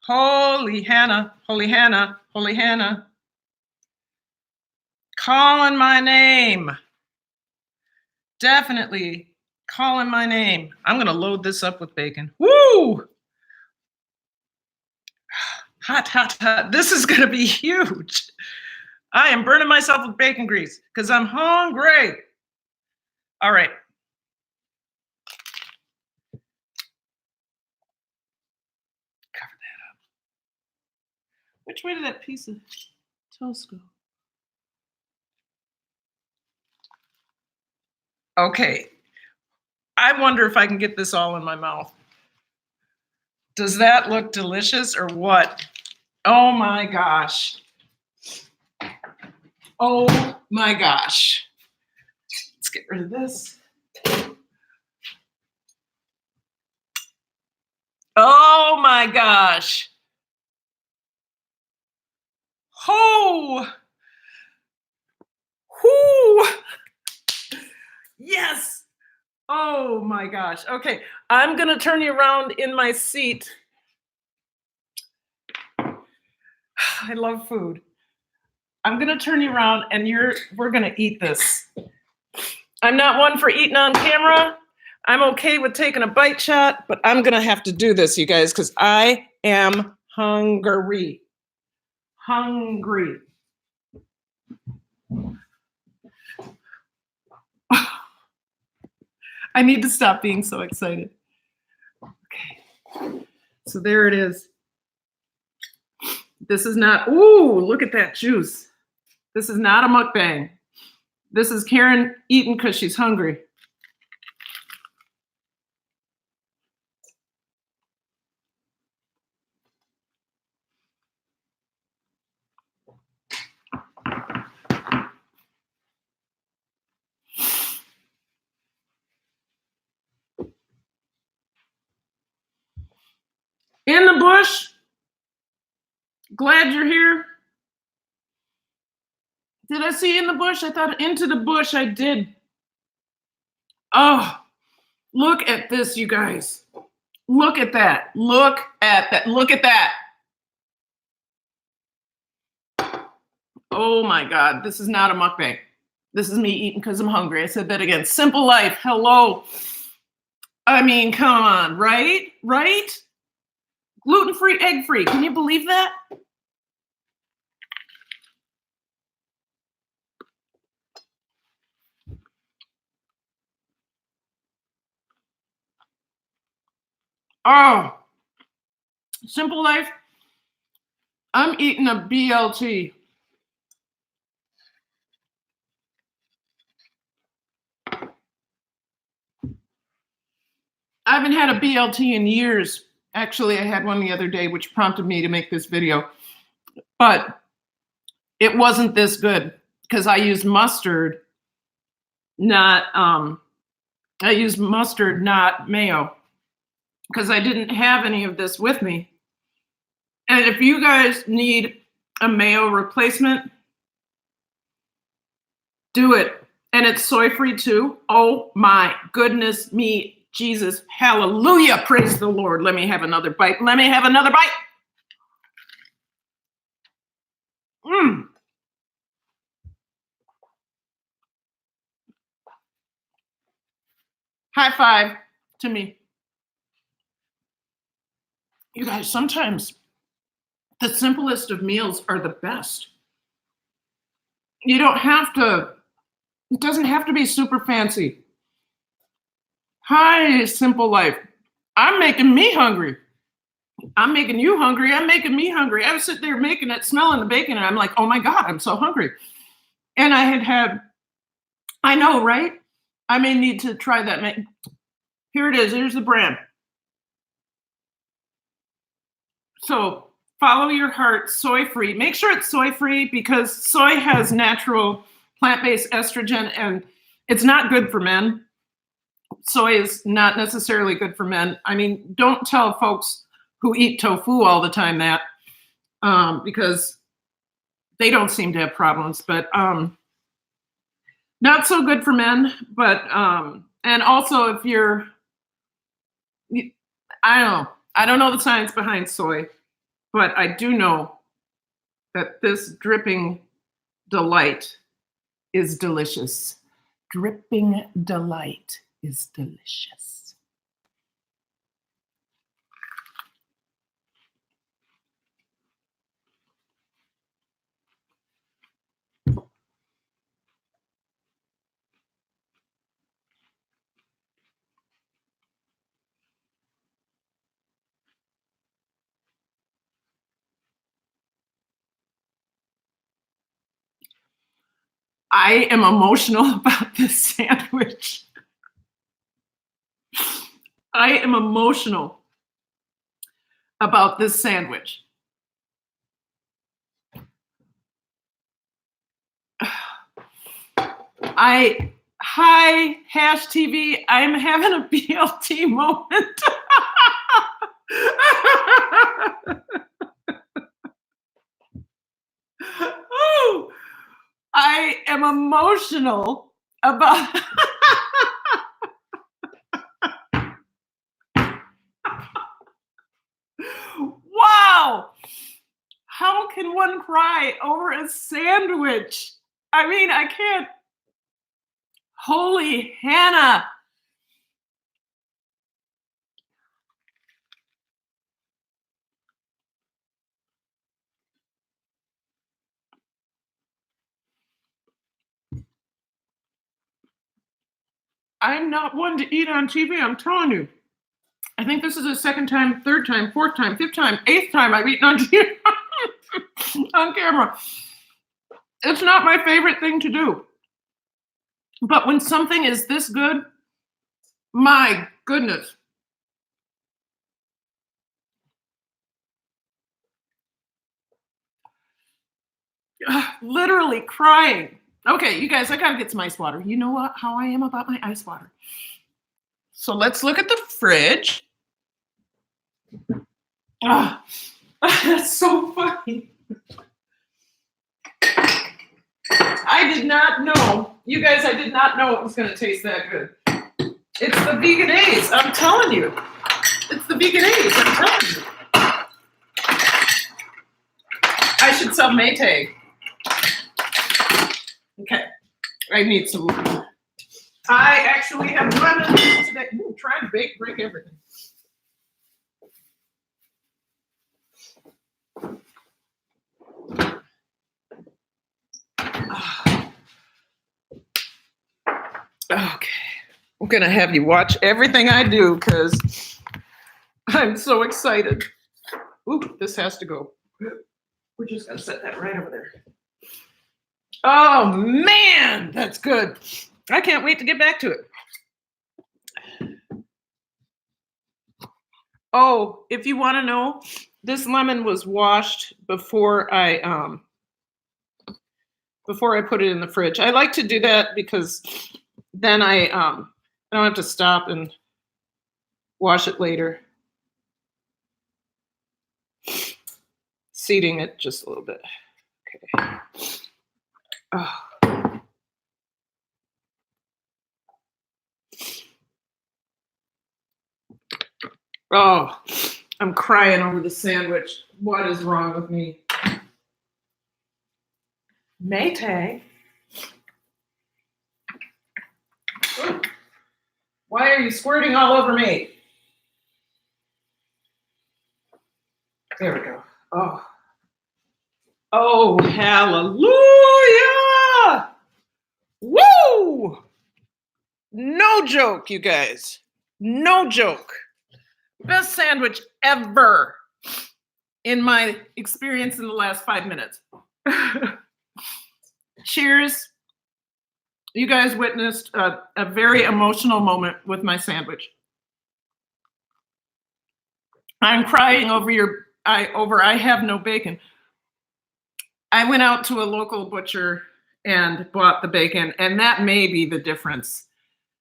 [SPEAKER 1] Holy Hannah, holy Hannah, holy Hannah. Calling my name. Definitely calling my name. I'm going to load this up with bacon. Woo! Hot, hot, hot. This is going to be huge. I am burning myself with bacon grease because I'm hungry. All right. Cover that up. Which way did that piece of toast go? Okay. I wonder if I can get this all in my mouth. Does that look delicious or what? Oh my gosh. Oh my gosh. Let's get rid of this. Oh my gosh. Oh. Whoo. Yes. Oh my gosh. Okay. I'm going to turn you around in my seat. I love food. I'm going to turn you around and we're going to eat this. I'm not one for eating on camera. I'm okay with taking a bite shot, but I'm going to have to do this, you guys, because I am hungry. Hungry. I need to stop being so excited. Okay. So there it is. This is not, ooh, look at that juice. This is not a mukbang. This is Karen eating because she's hungry. In the bush. Glad you're here. Did I see in the bush? I thought into the bush I did. Oh, look at this, you guys. Look at that. Look at that. Look at that. Oh my God, this is not a mukbang. This is me eating because I'm hungry. I said that again. Simple life. Hello. I mean, come on, right? Right? Gluten-free, egg-free. Can you believe that? Oh, simple life. I'm eating a BLT. I haven't had a BLT in years. Actually, I had one the other day, which prompted me to make this video. But it wasn't this good because I used mustard, not mayo, because I didn't have any of this with me. And if you guys need a mayo replacement, do it. And it's soy-free too. Oh my goodness me, Jesus, hallelujah, praise the Lord. Let me have another bite. Let me have another bite. High five to me. You guys, sometimes the simplest of meals are the best. You don't have to, it doesn't have to be super fancy. Hi, simple life. I'm making me hungry. I'm making you hungry. I'm making me hungry. I was sitting there making it, smelling the bacon, and I'm like, oh my God, I'm so hungry. And I had, I know, right? I may need to try that. Here it is. Here's the brand. So follow your heart, soy-free. Make sure it's soy-free because soy has natural plant-based estrogen, and it's not good for men. Soy is not necessarily good for men. I mean, don't tell folks who eat tofu all the time that because they don't seem to have problems, but not so good for men. But and also if you're, I don't know the science behind soy, but I do know that this dripping delight is delicious. Dripping delight is delicious. I am emotional about this sandwich. I am emotional about this sandwich. Hi, Hash TV, I'm having a BLT moment. Oh, I am emotional about. Wow. How can one cry over a sandwich? I mean, I can't. Holy Hannah. I'm not one to eat on TV, I'm telling you. I think this is the second time, third time, fourth time, fifth time, eighth time I've eaten on TV on camera. It's not my favorite thing to do. But when something is this good, my goodness. Literally crying. Okay, you guys, I gotta get some ice water. You know what? How I am about my ice water. So let's look at the fridge. Ah, that's so funny. I did not know. You guys, I did not know it was going to taste that good. It's the Veganese. I'm telling you. It's the Veganese. I'm telling you. I should sell Maytag. Okay, I need some. I actually have lemon today. Ooh, trying to break everything. Okay, I'm gonna have you watch everything I do because I'm so excited. Ooh, this has to go. We're just gonna set that right over there. Oh man, that's good. I can't wait to get back to it. Oh, if you want to know, this lemon was washed before I put it in the fridge. I like to do that because then I don't have to stop and wash it later. Seeding it just a little bit. Okay. Oh. Oh, I'm crying over the sandwich. What is wrong with me? Maytag. Ooh. Why are you squirting all over me? There we go. Oh. Oh, hallelujah! Woo! No joke, you guys. No joke. Best sandwich ever in my experience in the last 5 minutes. Cheers. You guys witnessed a very emotional moment with my sandwich. I'm crying over I have no bacon. I went out to a local butcher and bought the bacon, and that may be the difference.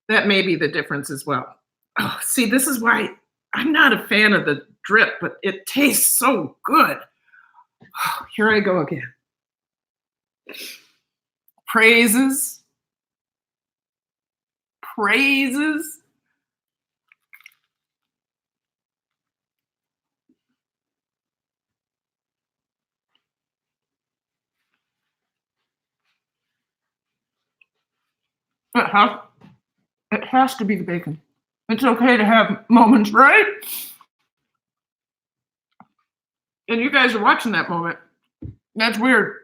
[SPEAKER 1] That may be the difference as well. Oh, see, this is why I'm not a fan of the drip, but it tastes so good. Oh, here I go again. Praises. Praises. It has to be the bacon. It's okay to have moments, right? And you guys are watching that moment. That's weird.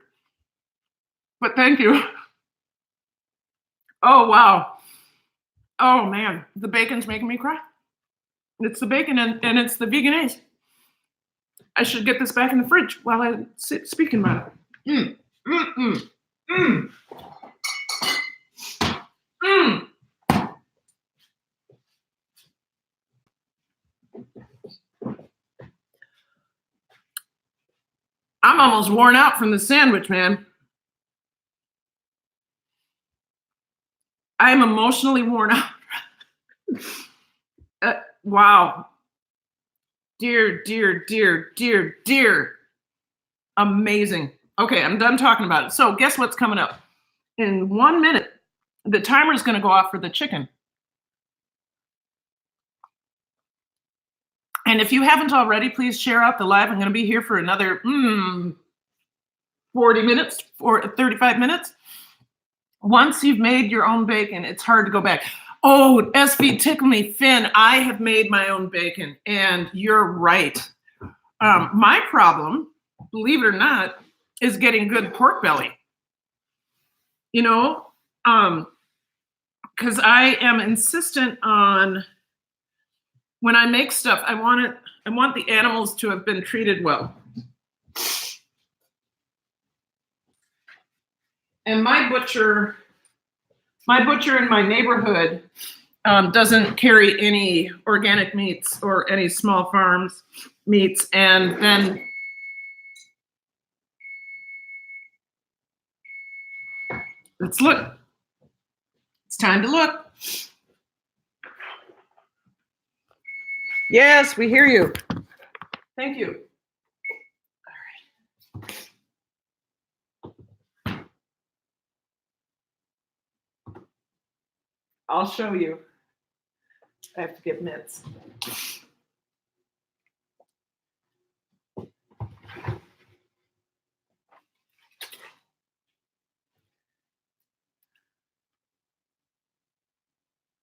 [SPEAKER 1] But thank you. Oh, wow. Oh, man. The bacon's making me cry. It's the bacon and it's the veganese. I should get this back in the fridge while I'm speaking about it. I'm almost worn out from the sandwich, man. I am emotionally worn out. Wow. Dear, dear, dear, dear, dear. Amazing. Okay, I'm done talking about it. So guess what's coming up? In 1 minute, the timer is going to go off for the chicken. And if you haven't already, please share out the live. I'm going to be here for another 40 minutes or 35 minutes. Once you've made your own bacon, it's hard to go back. Oh, SV Tickle Me Finn, I have made my own bacon, and you're right. My problem, believe it or not, is getting good pork belly. You know, because I am insistent on when I make stuff, I want the animals to have been treated well. And my butcher in my neighborhood doesn't carry any organic meats or any small farms meats. And then let's look. It's time to look. Yes, we hear you. Thank you. All right. I'll show you. I have to get mitts.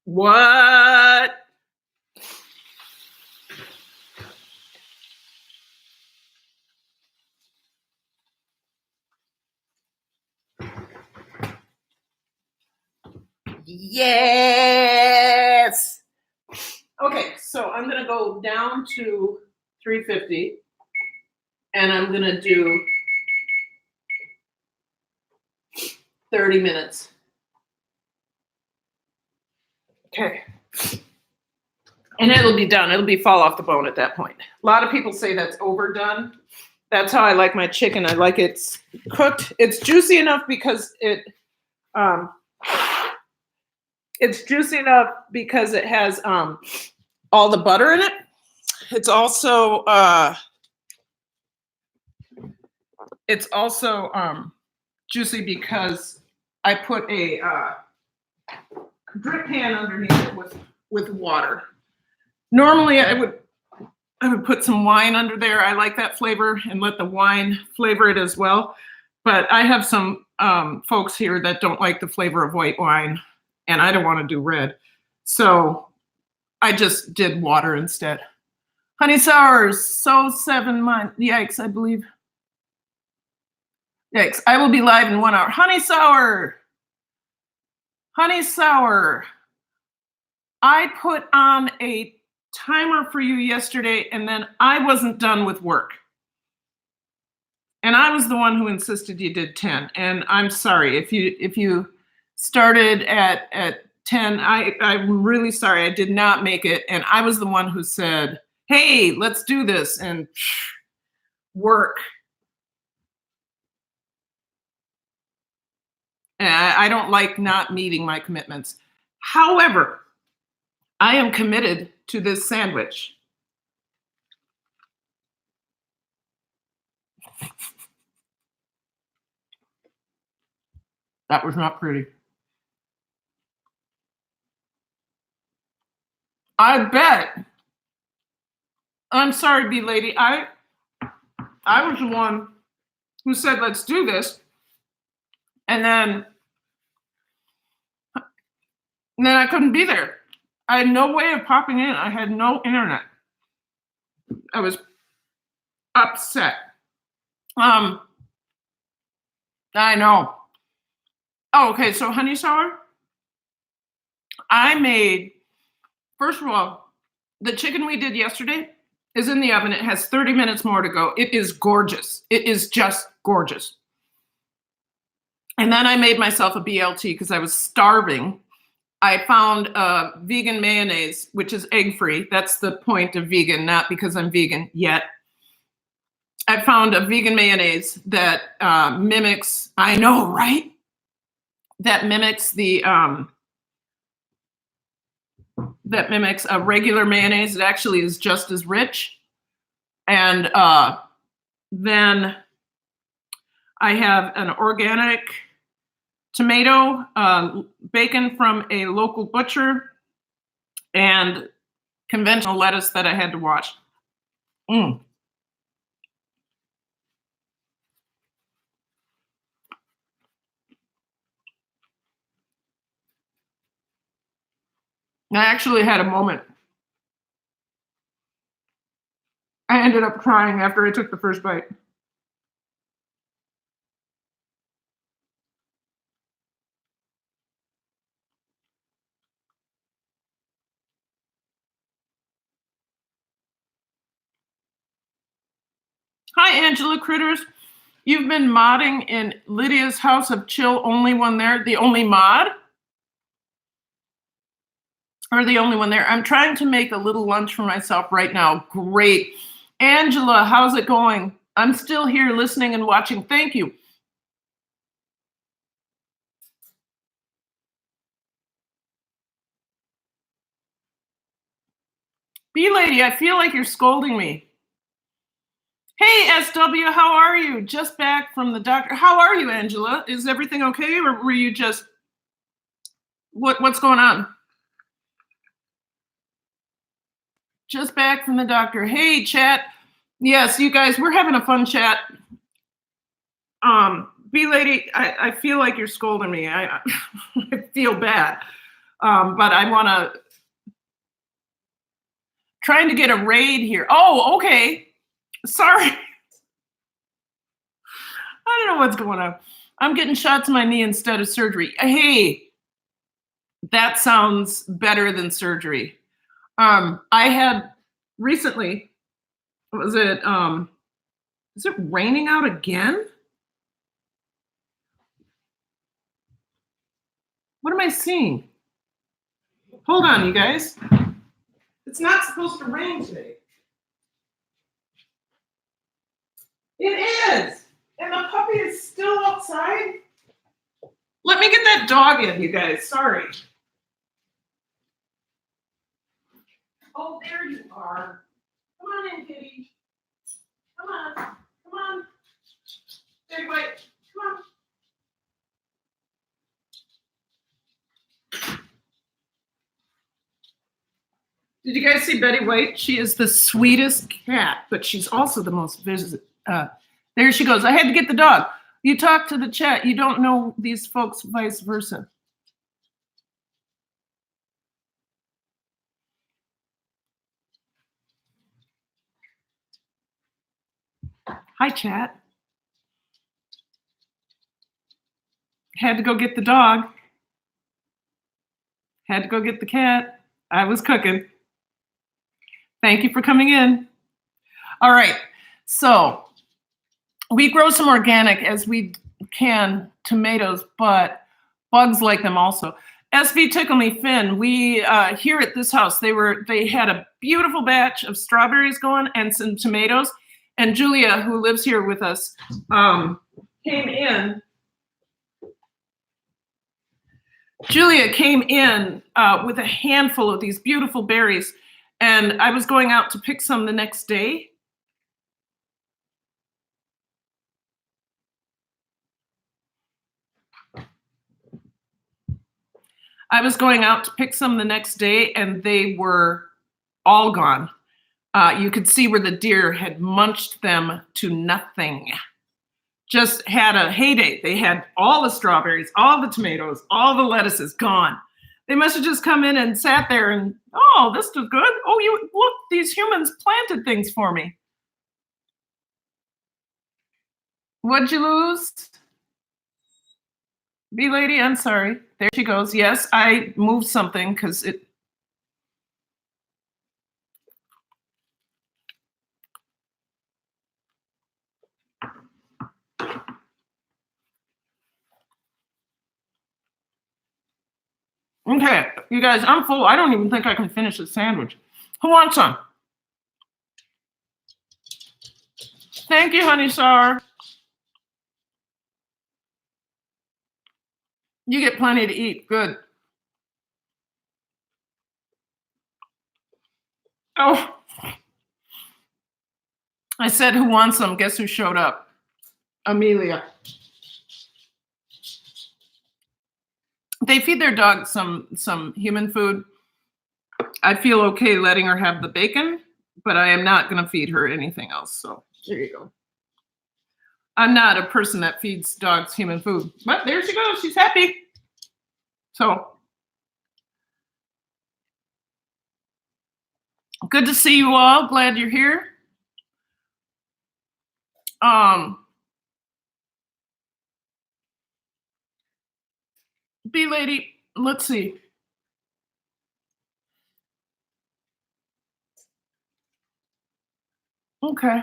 [SPEAKER 1] What? Yes. Okay, so I'm going to go down to 350 and I'm going to do 30 minutes. Okay. And it'll be done. It'll be fall off the bone at that point. A lot of people say that's overdone. That's how I like my chicken. I like it's cooked. It's juicy enough because it's juicy enough because it has all the butter in it. It's also juicy because I put a drip pan underneath it with water. Normally I would put some wine under there. I like that flavor and let the wine flavor it as well. But I have some folks here that don't like the flavor of white wine, and I don't want to do red. So I just did water instead. Honey sours, so 7 months. Yikes, I believe. Yikes, I will be live in 1 hour. Honey sour. Honey sour. I put on a timer for you yesterday, and then I wasn't done with work. And I was the one who insisted you did 10. And I'm sorry if you started at 10. I'm really sorry. I did not make it. And I was the one who said, hey, let's do this, and work. And I don't like not meeting my commitments. However, I am committed to this sandwich. That was not pretty. I bet. I'm sorry, B lady. I was the one who said, let's do this. And then I couldn't be there. I had no way of popping in. I had no internet. I was upset. I know. Oh, okay. So honey sour, I made, first of all, the chicken we did yesterday is in the oven. It has 30 minutes more to go. It is gorgeous. It is just gorgeous. And then I made myself a BLT because I was starving. I found vegan mayonnaise, which is egg-free. That's the point of vegan, not because I'm vegan yet. I found a vegan mayonnaise that mimics, I know, right? That mimics that mimics a regular mayonnaise. It actually is just as rich. And then I have an organic tomato, bacon from a local butcher, and conventional lettuce that I had to wash. I actually had a moment. I ended up crying after I took the first bite. Hi, Angela Critters. You've been modding in Lydia's House of Chill, only one there, the only mod? Or the only one there? I'm trying to make a little lunch for myself right now. Great. Angela, how's it going? I'm still here listening and watching. Thank you. B-Lady, I feel like you're scolding me. Hey, SW, how are you? Just back from the doctor. How are you, Angela? Is everything okay, or were you just... What's going on? Just back from the doctor. Hey, chat. Yes, you guys, we're having a fun chat. B-Lady, I feel like you're scolding me. I feel bad. But I want to trying to get a raid here. Oh, okay. Sorry. I don't know what's going on. I'm getting shot to my knee instead of surgery. Hey, that sounds better than surgery. I had recently, was it is it raining out again? What am I seeing? Hold on, you guys. It's not supposed to rain today. It is. And the puppy is still outside. Let me get that dog in, you guys. Sorry. Oh, there you are. Come on in, kitty. Come on. Come on. Big White. Come on. Did you guys see Betty White? She is the sweetest cat, but she's also the most there she goes. I had to get the dog. You talk to the chat. You don't know these folks, vice versa. Hi, chat. Had to go get the dog. Had to go get the cat. I was cooking. Thank you for coming in. All right. So we grow some organic as we can tomatoes, but bugs like them also. SV Tickle Me Finn, we here at this house, they had a beautiful batch of strawberries going and some tomatoes. And Julia, who lives here with us, came in. Julia came in with a handful of these beautiful berries, and I was going out to pick some the next day. I was going out to pick some the next day, and they were all gone. You could see where the deer had munched them to nothing. Just had a heyday. They had all the strawberries, all the tomatoes, all the lettuces gone. They must have just come in and sat there and, oh, this is good. Oh, you look, these humans planted things for me. What'd you lose? B lady, I'm sorry. There she goes. Yes, I moved something because it. Okay, you guys, I'm full. I don't even think I can finish this sandwich. Who wants some? Thank you, honey star. You get plenty to eat. Good. Oh, I said who wants some? Guess who showed up? Amelia. They feed their dog some human food. I feel okay letting her have the bacon, but I am not going to feed her anything else. So there you go. I'm not a person that feeds dogs human food, but there she goes. She's happy. So good to see you all. Glad you're here. B lady, let's see. Okay.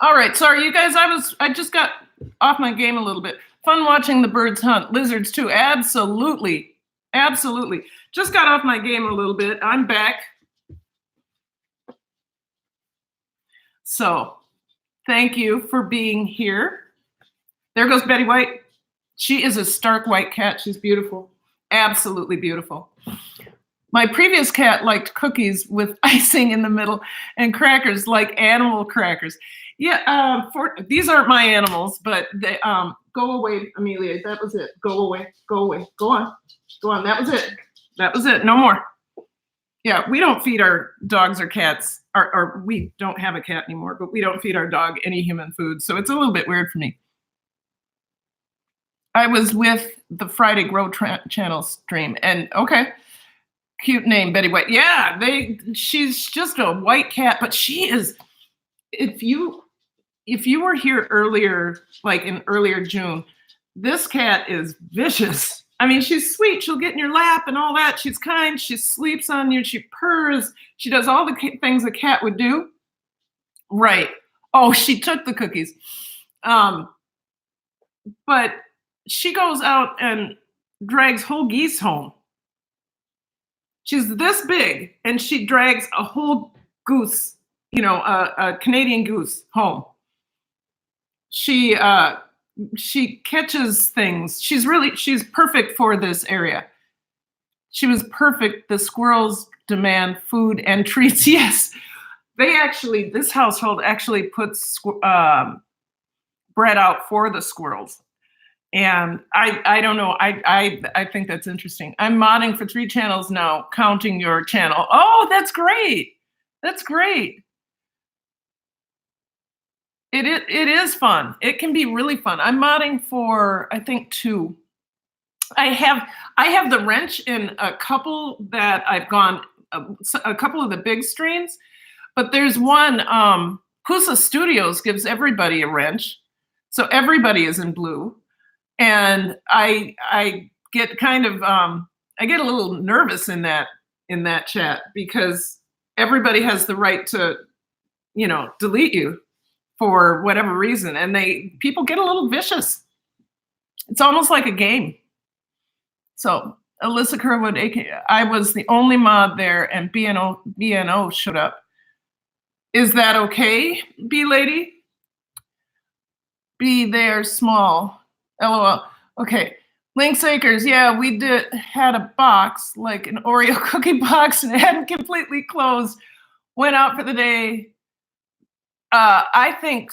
[SPEAKER 1] All right. Sorry, you guys. I just got off my game a little bit. Fun watching the birds hunt. Lizards too. Absolutely. Absolutely. Just got off my game a little bit. I'm back. So thank you for being here. There goes Betty White. She is a stark white cat. She's beautiful. Absolutely beautiful. My previous cat liked cookies with icing in the middle and crackers, like animal crackers. Yeah, these aren't my animals, but they go away, Amelia. That was it. Go away. Go away. Go on. Go on. That was it. That was it. No more. Yeah, we don't feed our dogs or cats, or we don't have a cat anymore, but we don't feed our dog any human food. So it's a little bit weird for me. I was with the Friday Grow Channel stream, and okay. Cute name, Betty White. Yeah, she's just a white cat, but she is, if you were here earlier, like in earlier June, this cat is vicious. I mean, she's sweet. She'll get in your lap and all that. She's kind. She sleeps on you. She purrs. She does all the things a cat would do. Right. Oh, she took the cookies. But she goes out and drags whole geese home. She's this big, and she drags a whole goose, a Canadian goose home. She catches things. She's perfect for this area. She was perfect. The squirrels demand food and treats. Yes, this household actually puts bread out for the squirrels. And I don't know. I think that's interesting. I'm modding for 3 channels now, counting your channel. Oh, that's great. That's great. It is fun. It can be really fun. I'm modding for, I think, 2. I have the wrench in a couple that I've gone, a couple of the big streams, but there's one, Pusa Studios gives everybody a wrench. So everybody is in blue. And I get kind of, I get a little nervous in that chat, because everybody has the right to, delete you for whatever reason. And people get a little vicious. It's almost like a game. So Alyssa Kerwood, I was the only mod there, and BNO showed up. Is that okay, B lady? Be there small. LOL. Okay. Lynx Acres. Yeah, we had a box, like an Oreo cookie box, and it hadn't completely closed. Went out for the day. I think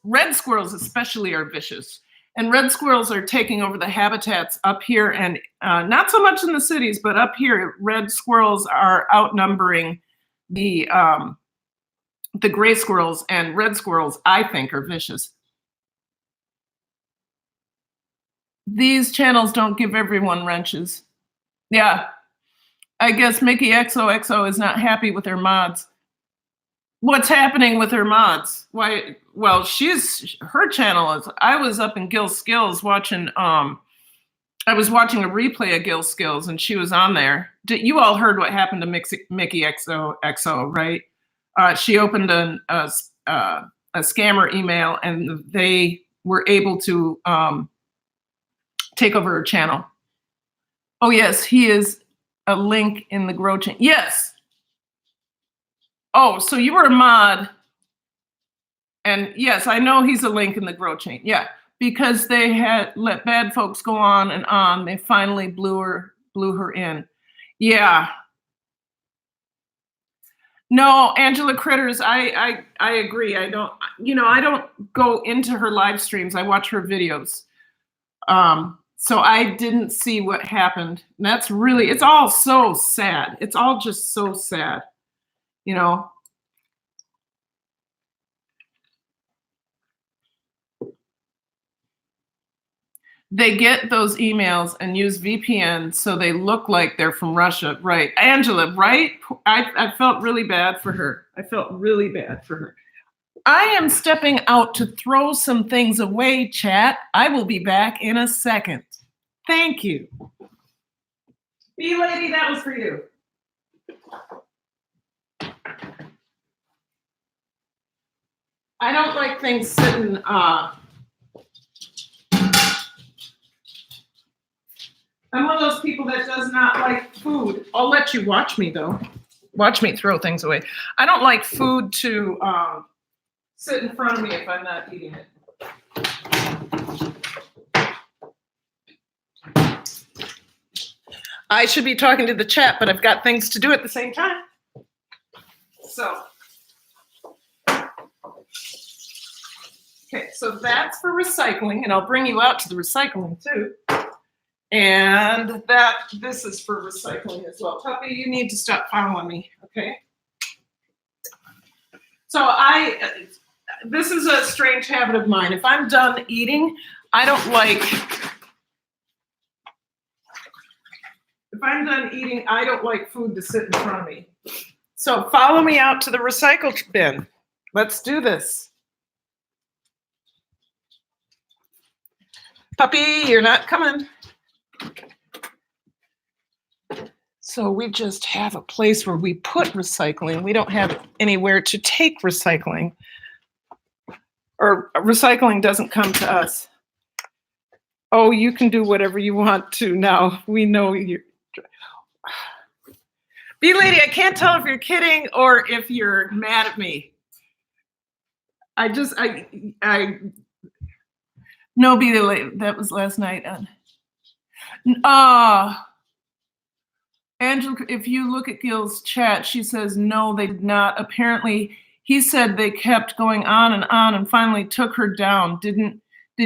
[SPEAKER 1] red squirrels especially, are vicious. And red squirrels are taking over the habitats up here, and not so much in the cities, but up here, red squirrels are outnumbering the gray squirrels, and red squirrels, I think, are vicious. These channels don't give everyone wrenches. Yeah. I guess Mickey XOXO is not happy with her mods. What's happening with her mods? Why? Well, her channel is, I was up in Gil Skills watching, I was watching a replay of Gil Skills, and she was on there. You all heard what happened to Mickey XOXO, right? She opened a scammer email, and they were able to take over her channel. Oh yes, he is a link in the grow chain. Yes. Oh, so you were a mod, and yes, I know he's a link in the grow chain. Yeah, because they had let bad folks go on and on. They finally blew her in. Yeah. No, Angela Critters, I agree. I don't go into her live streams. I watch her videos. So I didn't see what happened. And it's all so sad. It's all just so sad, They get those emails and use VPN so they look like they're from Russia. Right. Angela, right? I felt really bad for her. I am stepping out to throw some things away, chat. I will be back in a second. Thank you. B lady, that was for you. I don't like things sitting, I'm one of those people that does not like food. I'll let you watch me, though. Watch me throw things away. I don't like food to sit in front of me if I'm not eating it. I should be talking to the chat, but I've got things to do at the same time. So, okay, so that's for recycling, and I'll bring you out to the recycling too. And this is for recycling as well. Puppy, you need to stop following me, okay? So this is a strange habit of mine. If I'm done eating, I don't like, if If I'm done eating, I don't like food to sit in front of me. So follow me out to the recycle bin. Let's do this. Puppy, you're not coming. So we just have a place where we put recycling. We don't have anywhere to take recycling. Or recycling doesn't come to us. Oh, you can do whatever you want to now. We know you're... B-Lady, I can't tell if you're kidding or if you're mad at me. No, B-Lady, that was last night. Angela, if you look at Gil's chat, she says, no, they did not. Apparently, he said they kept going on and finally took her down. Did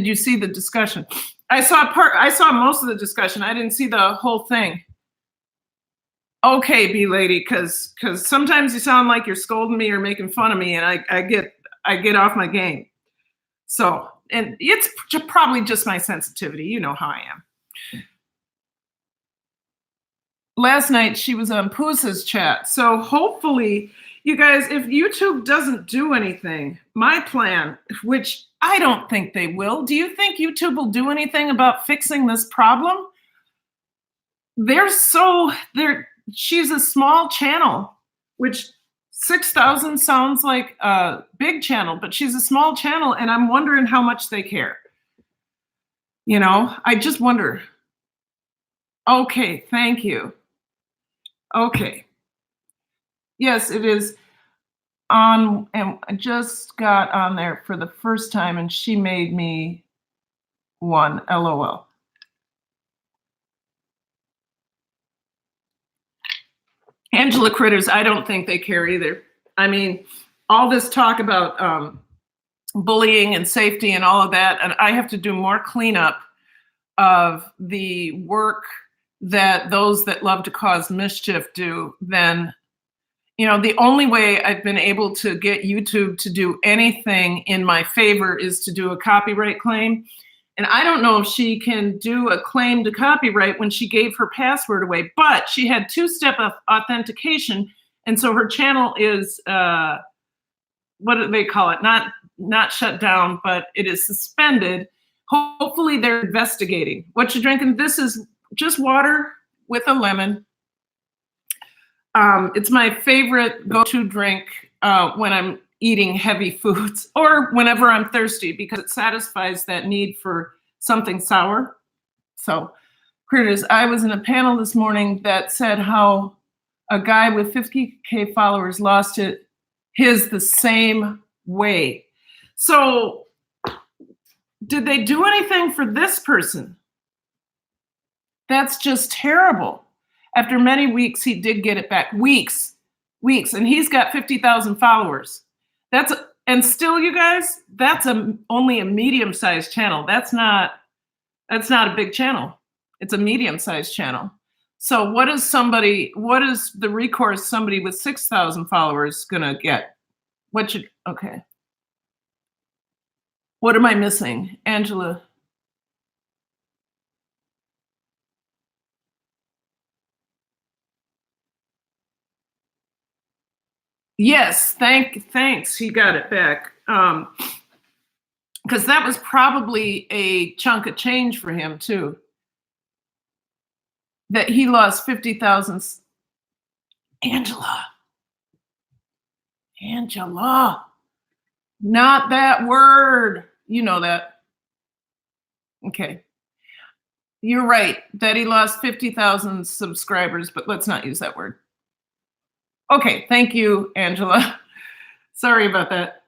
[SPEAKER 1] you see the discussion? I saw most of the discussion. I didn't see the whole thing. Okay, B-Lady, because sometimes you sound like you're scolding me or making fun of me, and I get off my game. So, and it's probably just my sensitivity. You know how I am. Last night she was on Poosa's chat. So hopefully, you guys, if YouTube doesn't do anything, my plan, which I don't think they will, do you think YouTube will do anything about fixing this problem? She's a small channel, which 6,000 sounds like a big channel, but she's a small channel, and I'm wondering how much they care. You know, I just wonder. Okay, thank you. Okay. Yes, it is on, and I just got on there for the first time, and she made me one, LOL. Angela Critters, I don't think they care either. I mean, all this talk about bullying and safety and all of that, and I have to do more cleanup of the work that those that love to cause mischief do than, you know, the only way I've been able to get YouTube to do anything in my favor is to do a copyright claim. And I don't know if she can do a claim to copyright when she gave her password away, but she had two-step authentication. And so her channel is, what do they call it? Not shut down, but it is suspended. Hopefully they're investigating. What you're drinking, this is just water with a lemon. It's my favorite go-to drink when I'm eating heavy foods or whenever I'm thirsty, because it satisfies that need for something sour. So, Critters, I was in a panel this morning that said how a guy with 50K followers lost his the same way. So, did they do anything for this person? That's just terrible. After many weeks, he did get it back. Weeks, and he's got 50,000 followers. And still, you guys, that's only a medium-sized channel. That's not a big channel. It's a medium-sized channel. So what is the recourse somebody with 6,000 followers gonna get? Okay. What am I missing, Angela? Yes, thanks. He got it back. Because that was probably a chunk of change for him too. That he lost 50,000. Angela, not that word. You know that. Okay. You're right that he lost 50,000 subscribers, but let's not use that word. Okay, thank you, Angela. Sorry about that.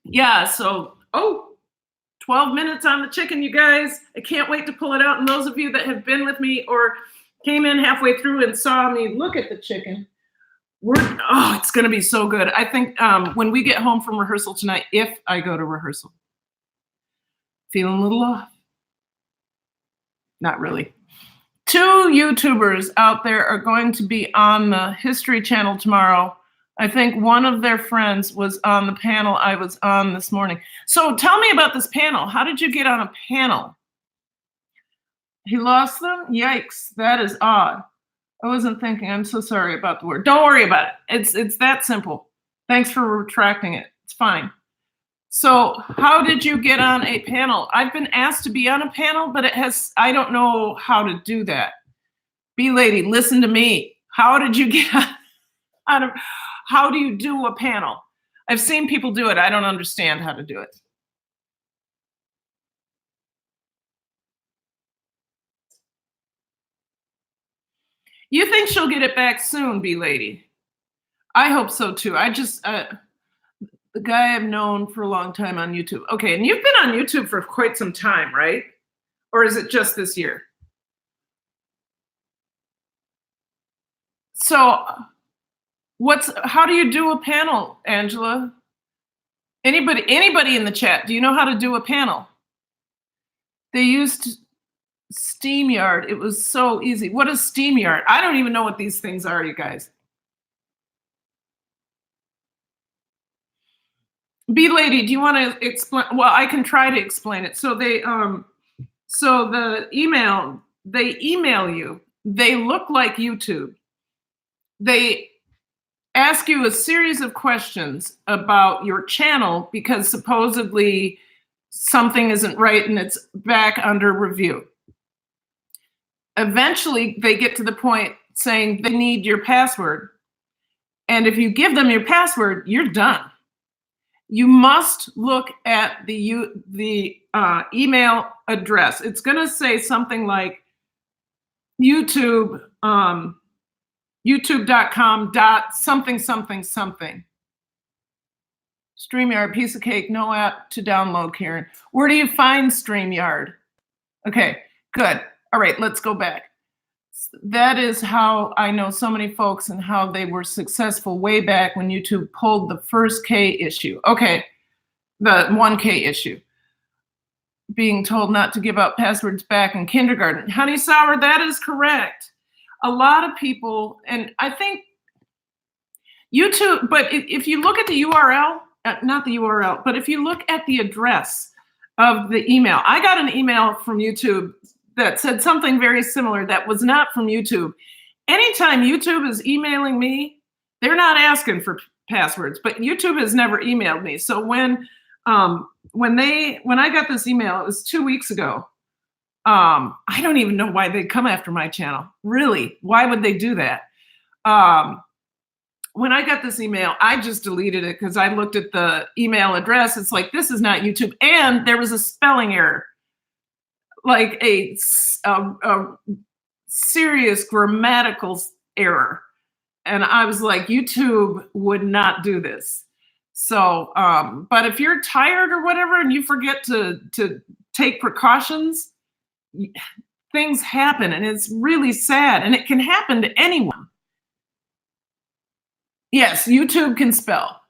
[SPEAKER 1] Yeah, so, 12 minutes on the chicken, you guys. I can't wait to pull it out. And those of you that have been with me or came in halfway through and saw me look at the chicken, it's gonna be so good. I think when we get home from rehearsal tonight, if I go to rehearsal, feeling a little off. Not really. 2 YouTubers out there are going to be on the History Channel tomorrow. I think one of their friends was on the panel I was on this morning. So tell me about this panel. How did you get on a panel? He lost them? Yikes, that is odd. I wasn't thinking. I'm so sorry about the word. Don't worry about it. It's that simple. Thanks for retracting it. It's fine. So, how did you get on a panel? I've been asked to be on a panel, but I don't know how to do that. B lady, listen to me. How did you get on a, how do you do a panel? I've seen people do it. I don't understand how to do it. You think she'll get it back soon, B lady? I hope so too. The guy I've known for a long time on YouTube. Okay, and you've been on YouTube for quite some time, right? Or is it just this year? So, how do you do a panel, Angela? Anybody in the chat, do you know how to do a panel? They used SteamYard. It was so easy. What is SteamYard? I don't even know what these things are, you guys. B lady, do you want to explain? Well, I can try to explain it. So they email you. They look like YouTube. They ask you a series of questions about your channel because supposedly something isn't right and it's back under review. Eventually, they get to the point saying they need your password. And if you give them your password, you're done. You must look at the email address. It's going to say something like YouTube, youtube.com something something something. StreamYard, piece of cake, no app to download, Karen. Where do you find StreamYard? Okay, good. All right, let's go back. That is how I know so many folks and how they were successful way back when YouTube pulled the first K issue. Okay, the 1K issue. Being told not to give out passwords back in kindergarten. Honey Sour, that is correct. A lot of people, and I think YouTube, but if you look at the URL, not the URL, but if you look at the address of the email, I got an email from YouTube that said something very similar that was not from YouTube. Anytime YouTube is emailing me, they're not asking for passwords, but YouTube has never emailed me. So when I got this email, it was 2 weeks ago. I don't even know why they'd come after my channel. Really, why would they do that? When I got this email, I just deleted it because I looked at the email address. It's like, this is not YouTube. And there was a spelling error, like a serious grammatical error. And I was like, YouTube would not do this. So, but if you're tired or whatever and you forget to take precautions, things happen and it's really sad and it can happen to anyone. Yes, YouTube can spell.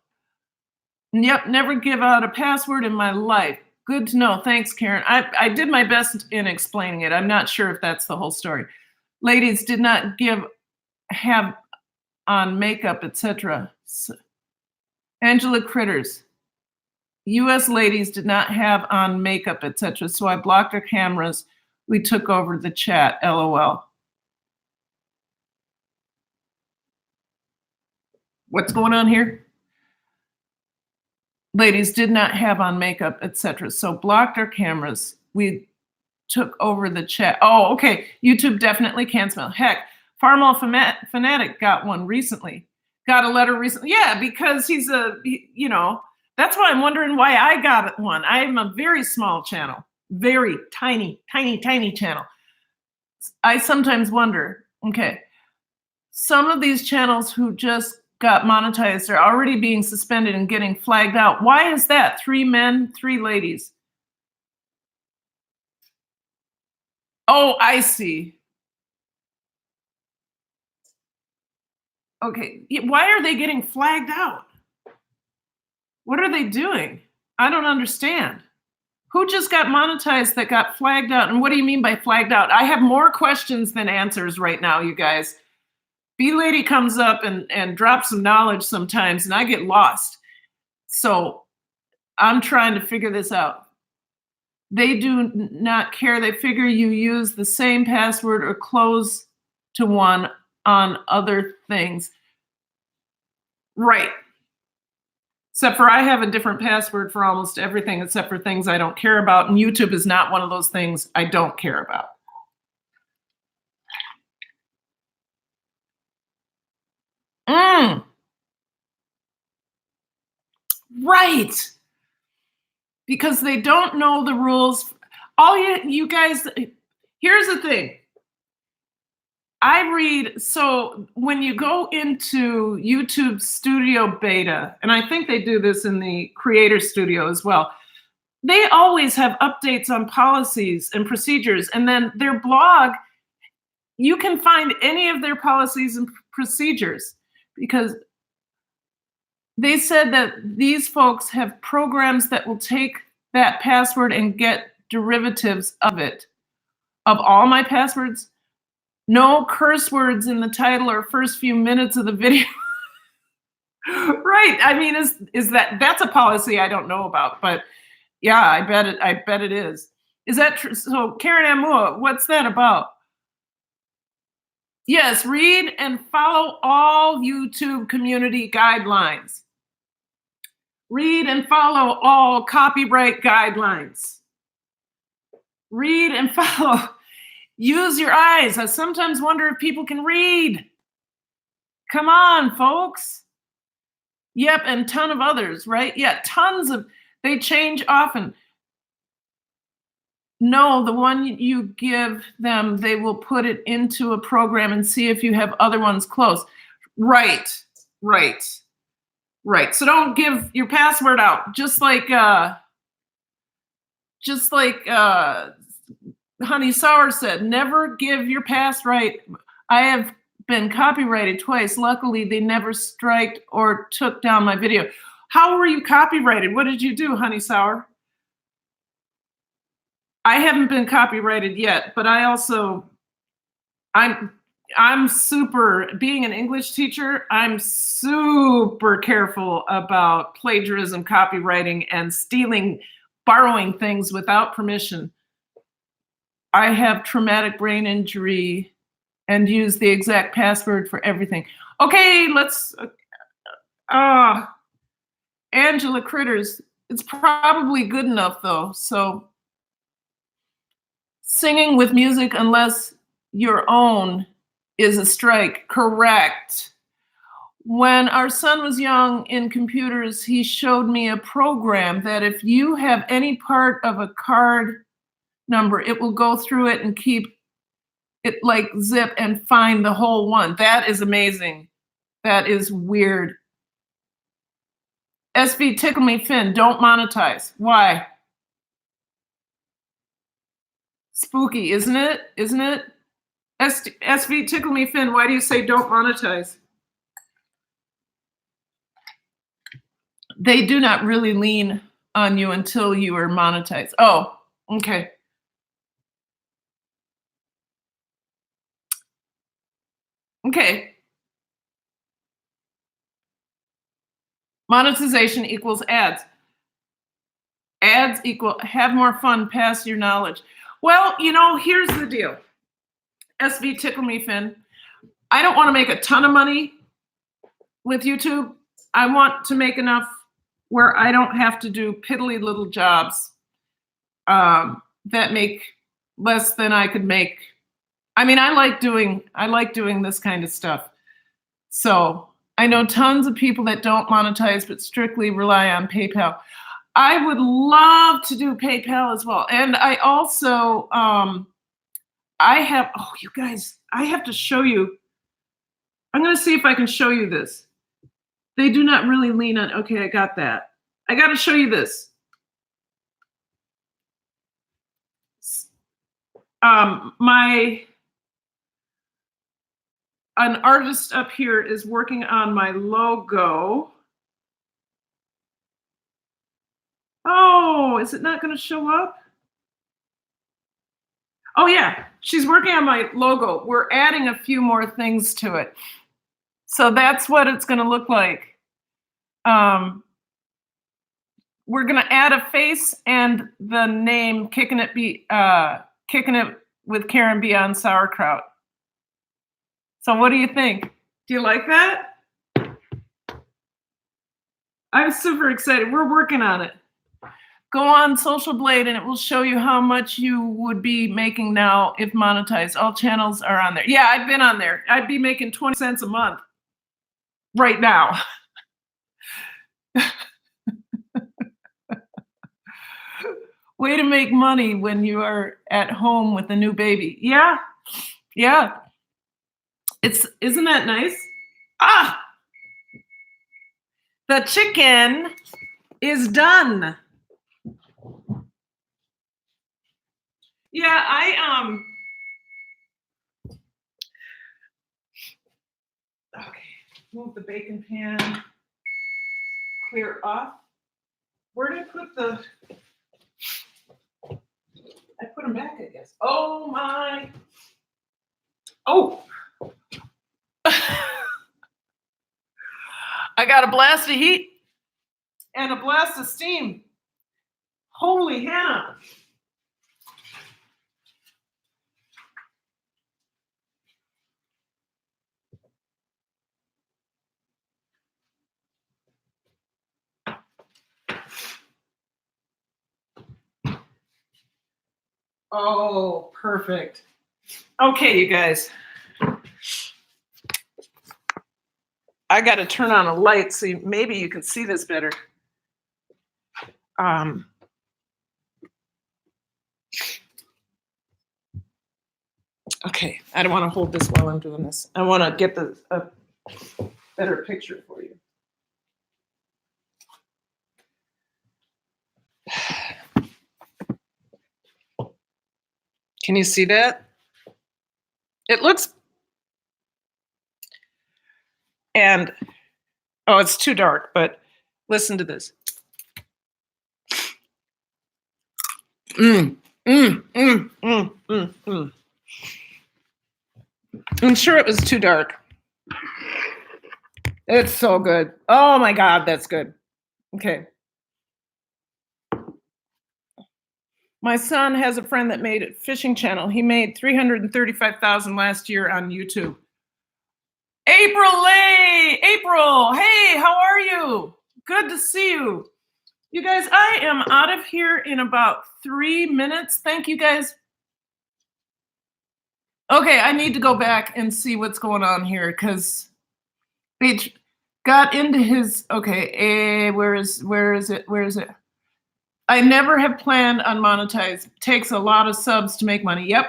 [SPEAKER 1] Yep, never give out a password in my life. Good to know. Thanks, Karen. I did my best in explaining it. I'm not sure if that's the whole story. Ladies did not have on makeup, etc. So, Angela Critters. US ladies did not have on makeup, etc. So I blocked their cameras. We took over the chat, LOL. What's going on here? Ladies did not have on makeup, etc. So blocked our cameras. We took over the chat. Oh, okay. YouTube definitely can smell. Heck, Farmall Fanatic got one recently. Got a letter recently. Yeah, because he's that's why I'm wondering why I got one. I am a very small channel. Very tiny, tiny, tiny channel. I sometimes wonder, okay, some of these channels who just got monetized are already being suspended and getting flagged out. Why is that? 3 men, 3 ladies. Oh, I see. Okay, why are they getting flagged out? What are they doing? I don't understand. Who just got monetized that got flagged out? And what do you mean by flagged out? I have more questions than answers right now, you guys. B-Lady comes up and drops some knowledge sometimes, and I get lost. So I'm trying to figure this out. They do not care. They figure you use the same password or close to one on other things. Right. Except for I have a different password for almost everything except for things I don't care about. And YouTube is not one of those things I don't care about. Right. Because they don't know the rules. All you guys, here's the thing. I read, so when you go into YouTube Studio Beta, and I think they do this in the Creator Studio as well, they always have updates on policies and procedures. And then their blog, you can find any of their policies and procedures because they said that these folks have programs that will take that password and get derivatives of it. Of all my passwords, no curse words in the title or first few minutes of the video. Right. I mean, is that's a policy I don't know about, but yeah, I bet it is. Is that true? So Karen Amua, what's that about? Yes, read and follow all YouTube community guidelines. Read and follow all copyright guidelines. Read and follow. Use your eyes. I sometimes wonder if people can read. Come on, folks. Yep, and ton of others, right? Yeah, tons of, they change often. No, the one you give them, they will put it into a program and see if you have other ones close. Right. So don't give your password out. Just like Honey Sour said, never give your password. I have been copyrighted twice. Luckily, they never striked or took down my video. How were you copyrighted? What did you do, Honey Sour? I haven't been copyrighted yet, but I'm super, being an English teacher, I'm super careful about plagiarism, copywriting, and stealing, borrowing things without permission. I have traumatic brain injury and use the exact password for everything. Okay, let's, Angela Critters, it's probably good enough though, so. Singing with music unless your own is a strike. Correct. When our son was young in computers, he showed me a program that if you have any part of a card number, it will go through it and keep it like zip and find the whole one. That is amazing. That is weird. SV Tickle Me Finn, don't monetize. Why? Spooky, isn't it? Isn't it? SV Tickle Me Finn, why do you say don't monetize? They do not really lean on you until you are monetized. Oh, okay. Okay. Monetization equals ads. Ads equal have more fun, pass your knowledge. Well, you know, here's the deal. SV Tickle Me Finn. I don't want to make a ton of money with YouTube. I want to make enough where I don't have to do piddly little jobs that make less than I could make. I mean, I like doing this kind of stuff. So I know tons of people that don't monetize but strictly rely on PayPal. I would love to do PayPal as well. And I also, you guys, I have to show you. I'm going to see if I can show you this. They do not really lean on, okay, I got that. I got to show you this. An artist up here is working on my logo. Oh, is it not going to show up? Oh yeah, she's working on my logo. We're adding a few more things to it. So that's what it's going to look like. we're gonna add a face and the name Kicking It with Karen Beyond Sauerkraut. So what do you think? Do you like that? I'm super excited. We're working on it. Go on Social Blade and it will show you how much you would be making now if monetized. All channels are on there. Yeah, I've been on there. I'd be making 20 cents a month right now. Way to make money when you are at home with a new baby. Yeah, yeah. Isn't that nice? Ah, the chicken is done. Yeah, okay, move the bacon pan, clear off. Where did I put I put them back, I guess. Oh my, oh. I got a blast of heat and a blast of steam. Holy Hannah. Oh, perfect. Okay, you guys. I got to turn on a light so maybe you can see this better. Okay, I don't want to hold this while I'm doing this. I want to get a better picture for you. Can you see that? It looks, and oh, it's too dark, but listen to this. I'm sure it was too dark. It's so good. Oh my God, that's good. Okay. My son has a friend that made a fishing channel. He made $335,000 last year on YouTube. April, hey, how are you? Good to see you. You guys, I am out of here in about 3 minutes. Thank you guys. Okay, I need to go back and see what's going on here because H got into his, okay, where is it? I never have planned on monetize. Takes a lot of subs to make money. Yep.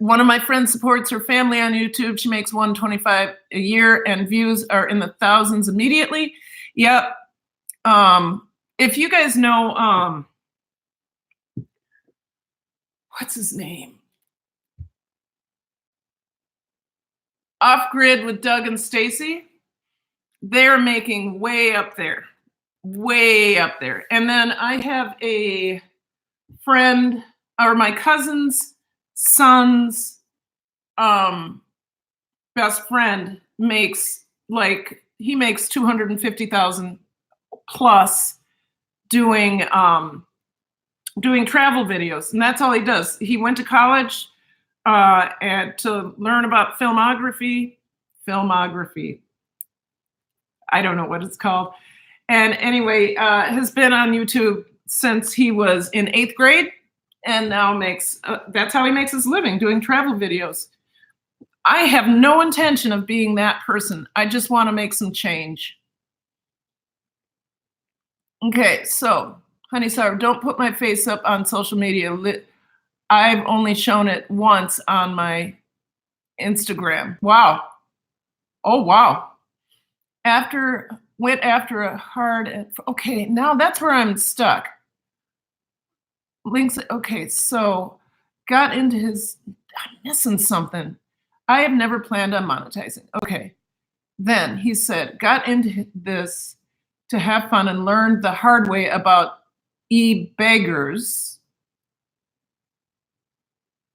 [SPEAKER 1] One of my friends supports her family on YouTube. She makes $125 a year and views are in the thousands immediately. Yep. If you guys know, what's his name? Off Grid with Doug and Stacy. They're making way up there. Way up there. And then I have a friend, or my cousin's son's best friend makes he makes 250,000 plus doing travel videos, and that's all he does. He went to college and to learn about filmography. I don't know what it's called. And anyway, has been on YouTube since he was in 8th grade and now that's how he makes his living, doing travel videos. I have no intention of being that person. I just want to make some change. Okay, so Honey Sour, don't put my face up on social media. I've only shown it once on my Instagram. Wow. Oh, wow. Went after a hard, okay, now that's where I'm stuck. Links, okay, so got into I'm missing something. I have never planned on monetizing. Okay, then he said, got into this to have fun and learned the hard way about e-beggars.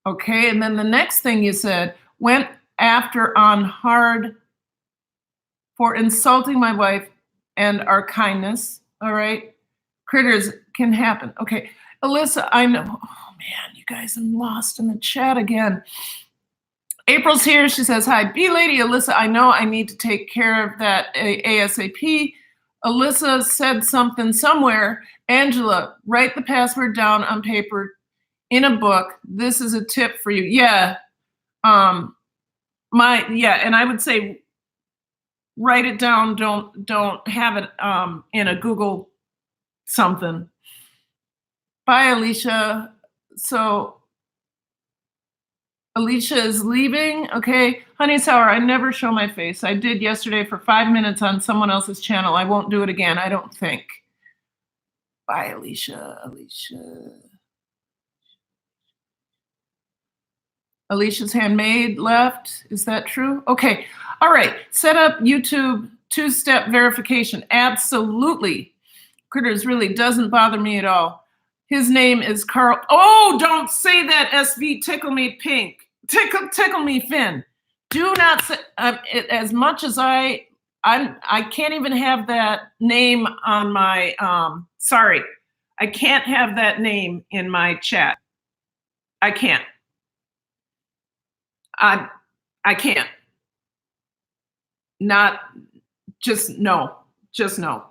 [SPEAKER 1] Okay, and then the next thing you said, went after on hard for insulting my wife and our kindness. All right. Critters can happen. Okay. Alyssa, I know. Oh man, you guys, I'm lost in the chat again. April's here. She says, hi, B lady, Alyssa, I know I need to take care of that ASAP. Alyssa said something somewhere. Angela, write the password down on paper in a book. This is a tip for you. Yeah. And I would say write it down. Don't have it in a Google something. Bye, Alicia. So Alicia is leaving. Okay. Honey Sour, I never show my face. I did yesterday for 5 minutes on someone else's channel. I won't do it again, I don't think. Bye, Alicia. Alicia's handmaid left. Is that true? Okay. All right. Set up YouTube two-step verification. Absolutely. Critters really doesn't bother me at all. His name is Carl. Oh, don't say that, SV. Tickle me pink. Tickle me Finn. Do not say, as much as I can't even have that name on my, sorry. I can't have that name in my chat. I can't. I can't. Not, just no. Just no.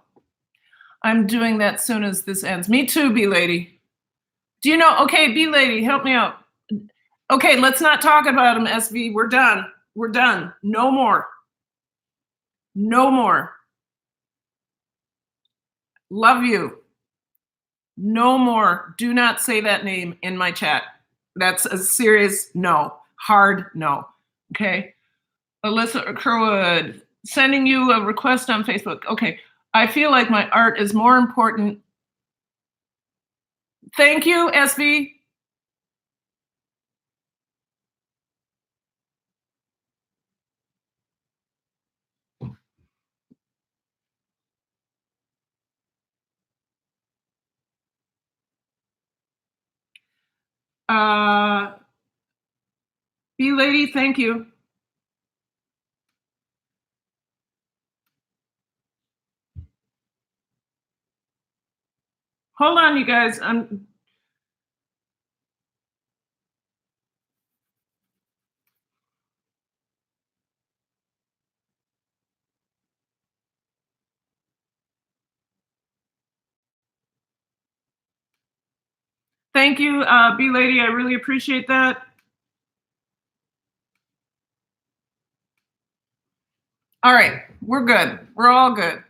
[SPEAKER 1] I'm doing that soon as this ends. Me too, B-Lady. Do you know? Okay, B-Lady, help me out. Okay, let's not talk about him, SV. We're done. We're done. No more. No more. Love you. No more. Do not say that name in my chat. That's a serious no. Hard no. Okay? Alyssa Kerwood, sending you a request on Facebook. Okay. I feel like my art is more important. Thank you, SV. B-Lady, thank you. Hold on, you guys. Thank you, B-Lady. I really appreciate that. All right, we're good. We're all good.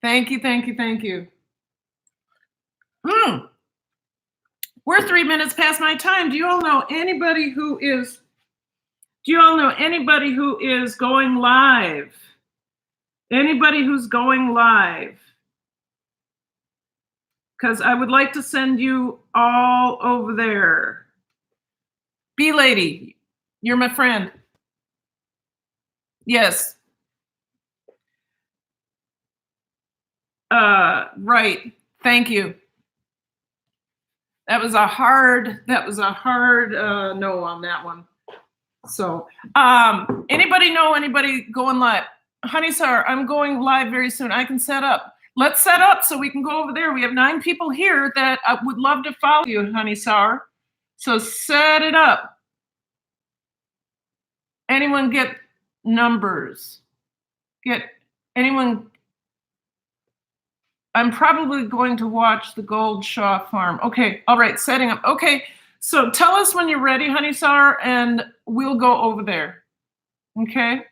[SPEAKER 1] Thank you, thank you, thank you. We're 3 minutes past my time. Do you all know anybody who is going live? Anybody who's going live? Because I would like to send you all over there. B-Lady, you're my friend. Yes. Right. Thank you. That was a hard no on that one. So, anybody know anybody going live? Honey Sour, I'm going live very soon. I can set up. Let's set up so we can go over there. We have 9 people here that would love to follow you, Honey Sour. So set it up. Anyone get numbers? I'm probably going to watch the Gold Shaw Farm. Okay, all right, setting up. Okay, so tell us when you're ready, Honey Sour, and we'll go over there. Okay?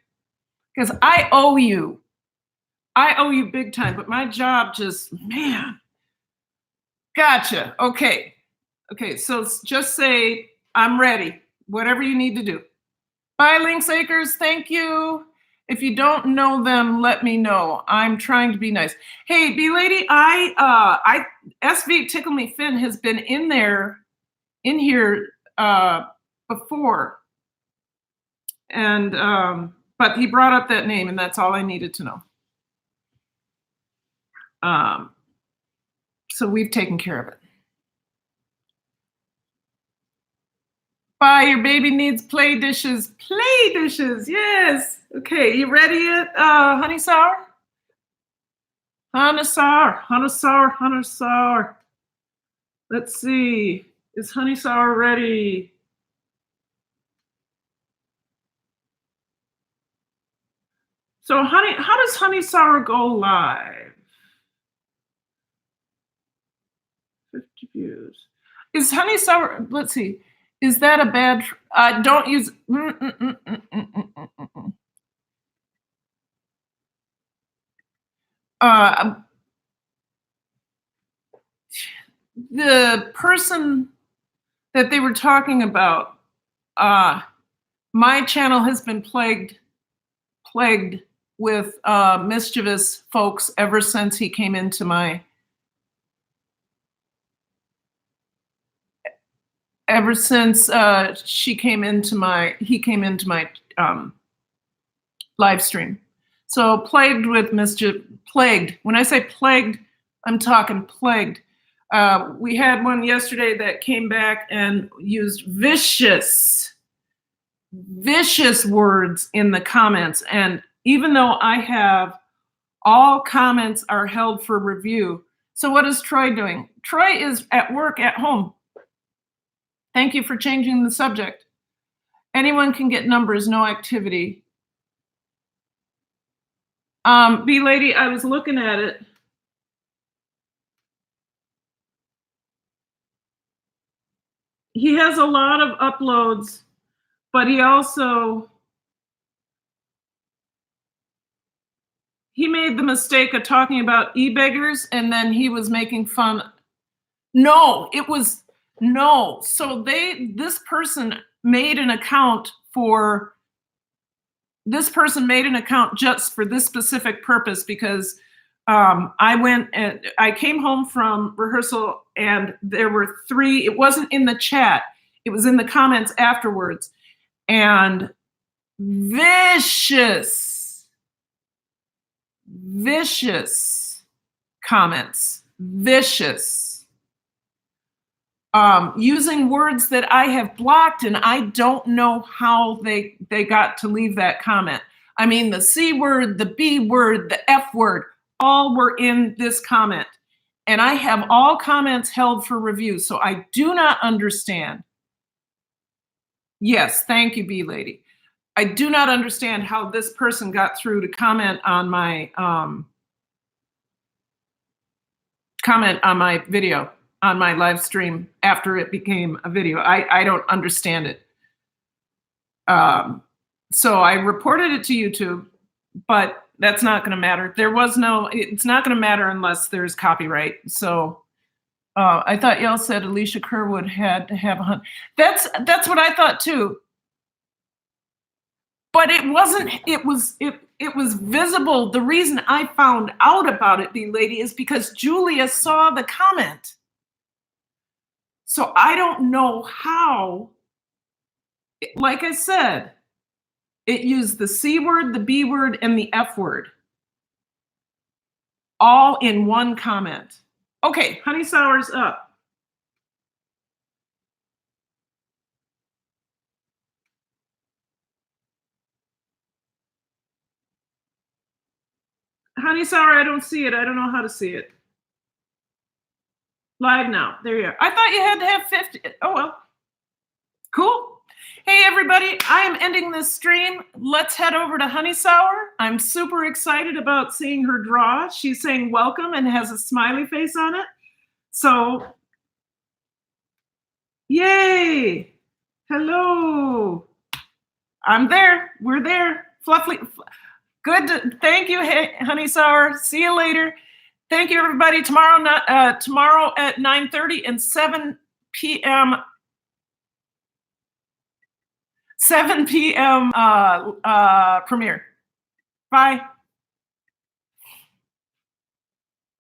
[SPEAKER 1] Because I owe you big time, but my job just, man. Gotcha. Okay. Okay, so just say, I'm ready. Whatever you need to do. Bye, Lynx Acres. Thank you. If you don't know them, let me know. I'm trying to be nice. Hey, B-Lady, SV Tickle Me Finn has been in here before. And, but he brought up that name, and that's all I needed to know. So we've taken care of it. Bye, your baby needs play dishes. Play dishes, yes. Okay, you ready yet, Honey Sour? Honey sour, honey sour, honey sour. Let's see. Is honey sour ready? So honey, how does honey sour go live? 50 views. Is honey sour, let's see. Is that a bad, don't use, uh, the person that they were talking about, my channel has been plagued with mischievous folks ever since he came into my he came into my live stream. So plagued with mischief, plagued. When I say plagued, I'm talking plagued. We had one yesterday that came back and used vicious words in the comments. And even though I have all comments are held for review. So what is Troy doing? Troy is at work at home. Thank you for changing the subject. Anyone can get numbers, no activity. B lady, I was looking at it. He has a lot of uploads, but he made the mistake of talking about e-beggars, and then he was making fun. No. So this person made an account just for this specific purpose, because I came home from rehearsal and there were 3, it wasn't in the chat, it was in the comments afterwards, and vicious comments, using words that I have blocked, and I don't know how they got to leave that comment. I mean, the C word, the B word, the F word, all were in this comment. And I have all comments held for review, so I do not understand. Yes, thank you, B lady. I do not understand how this person got through to comment on my video, on my live stream after it became a video. I don't understand it. So I reported it to YouTube, but that's not going to matter. It's not going to matter unless there's copyright. So I thought y'all said Alicia Kerwood had to have a hunt. That's what I thought too. But it wasn't, it was visible. The reason I found out about it, B lady, is because Julia saw the comment. So I don't know how, like I said, it used the C word, the B word, and the F word, all in one comment. Okay, honey sour's up. Honey sour, I don't see it. I don't know how to see it. Live now. There you are. I thought you had to have 50. Oh, well. Cool. Hey, everybody. I am ending this stream. Let's head over to Honey Sour. I'm super excited about seeing her draw. She's saying welcome and has a smiley face on it. So, yay. Hello. I'm there. We're there. Fluffy. Good. Thank you, Honey Sour. See you later. Thank you, everybody. Tomorrow at 9:30 and 7 p.m. 7 p.m. Premiere. Bye.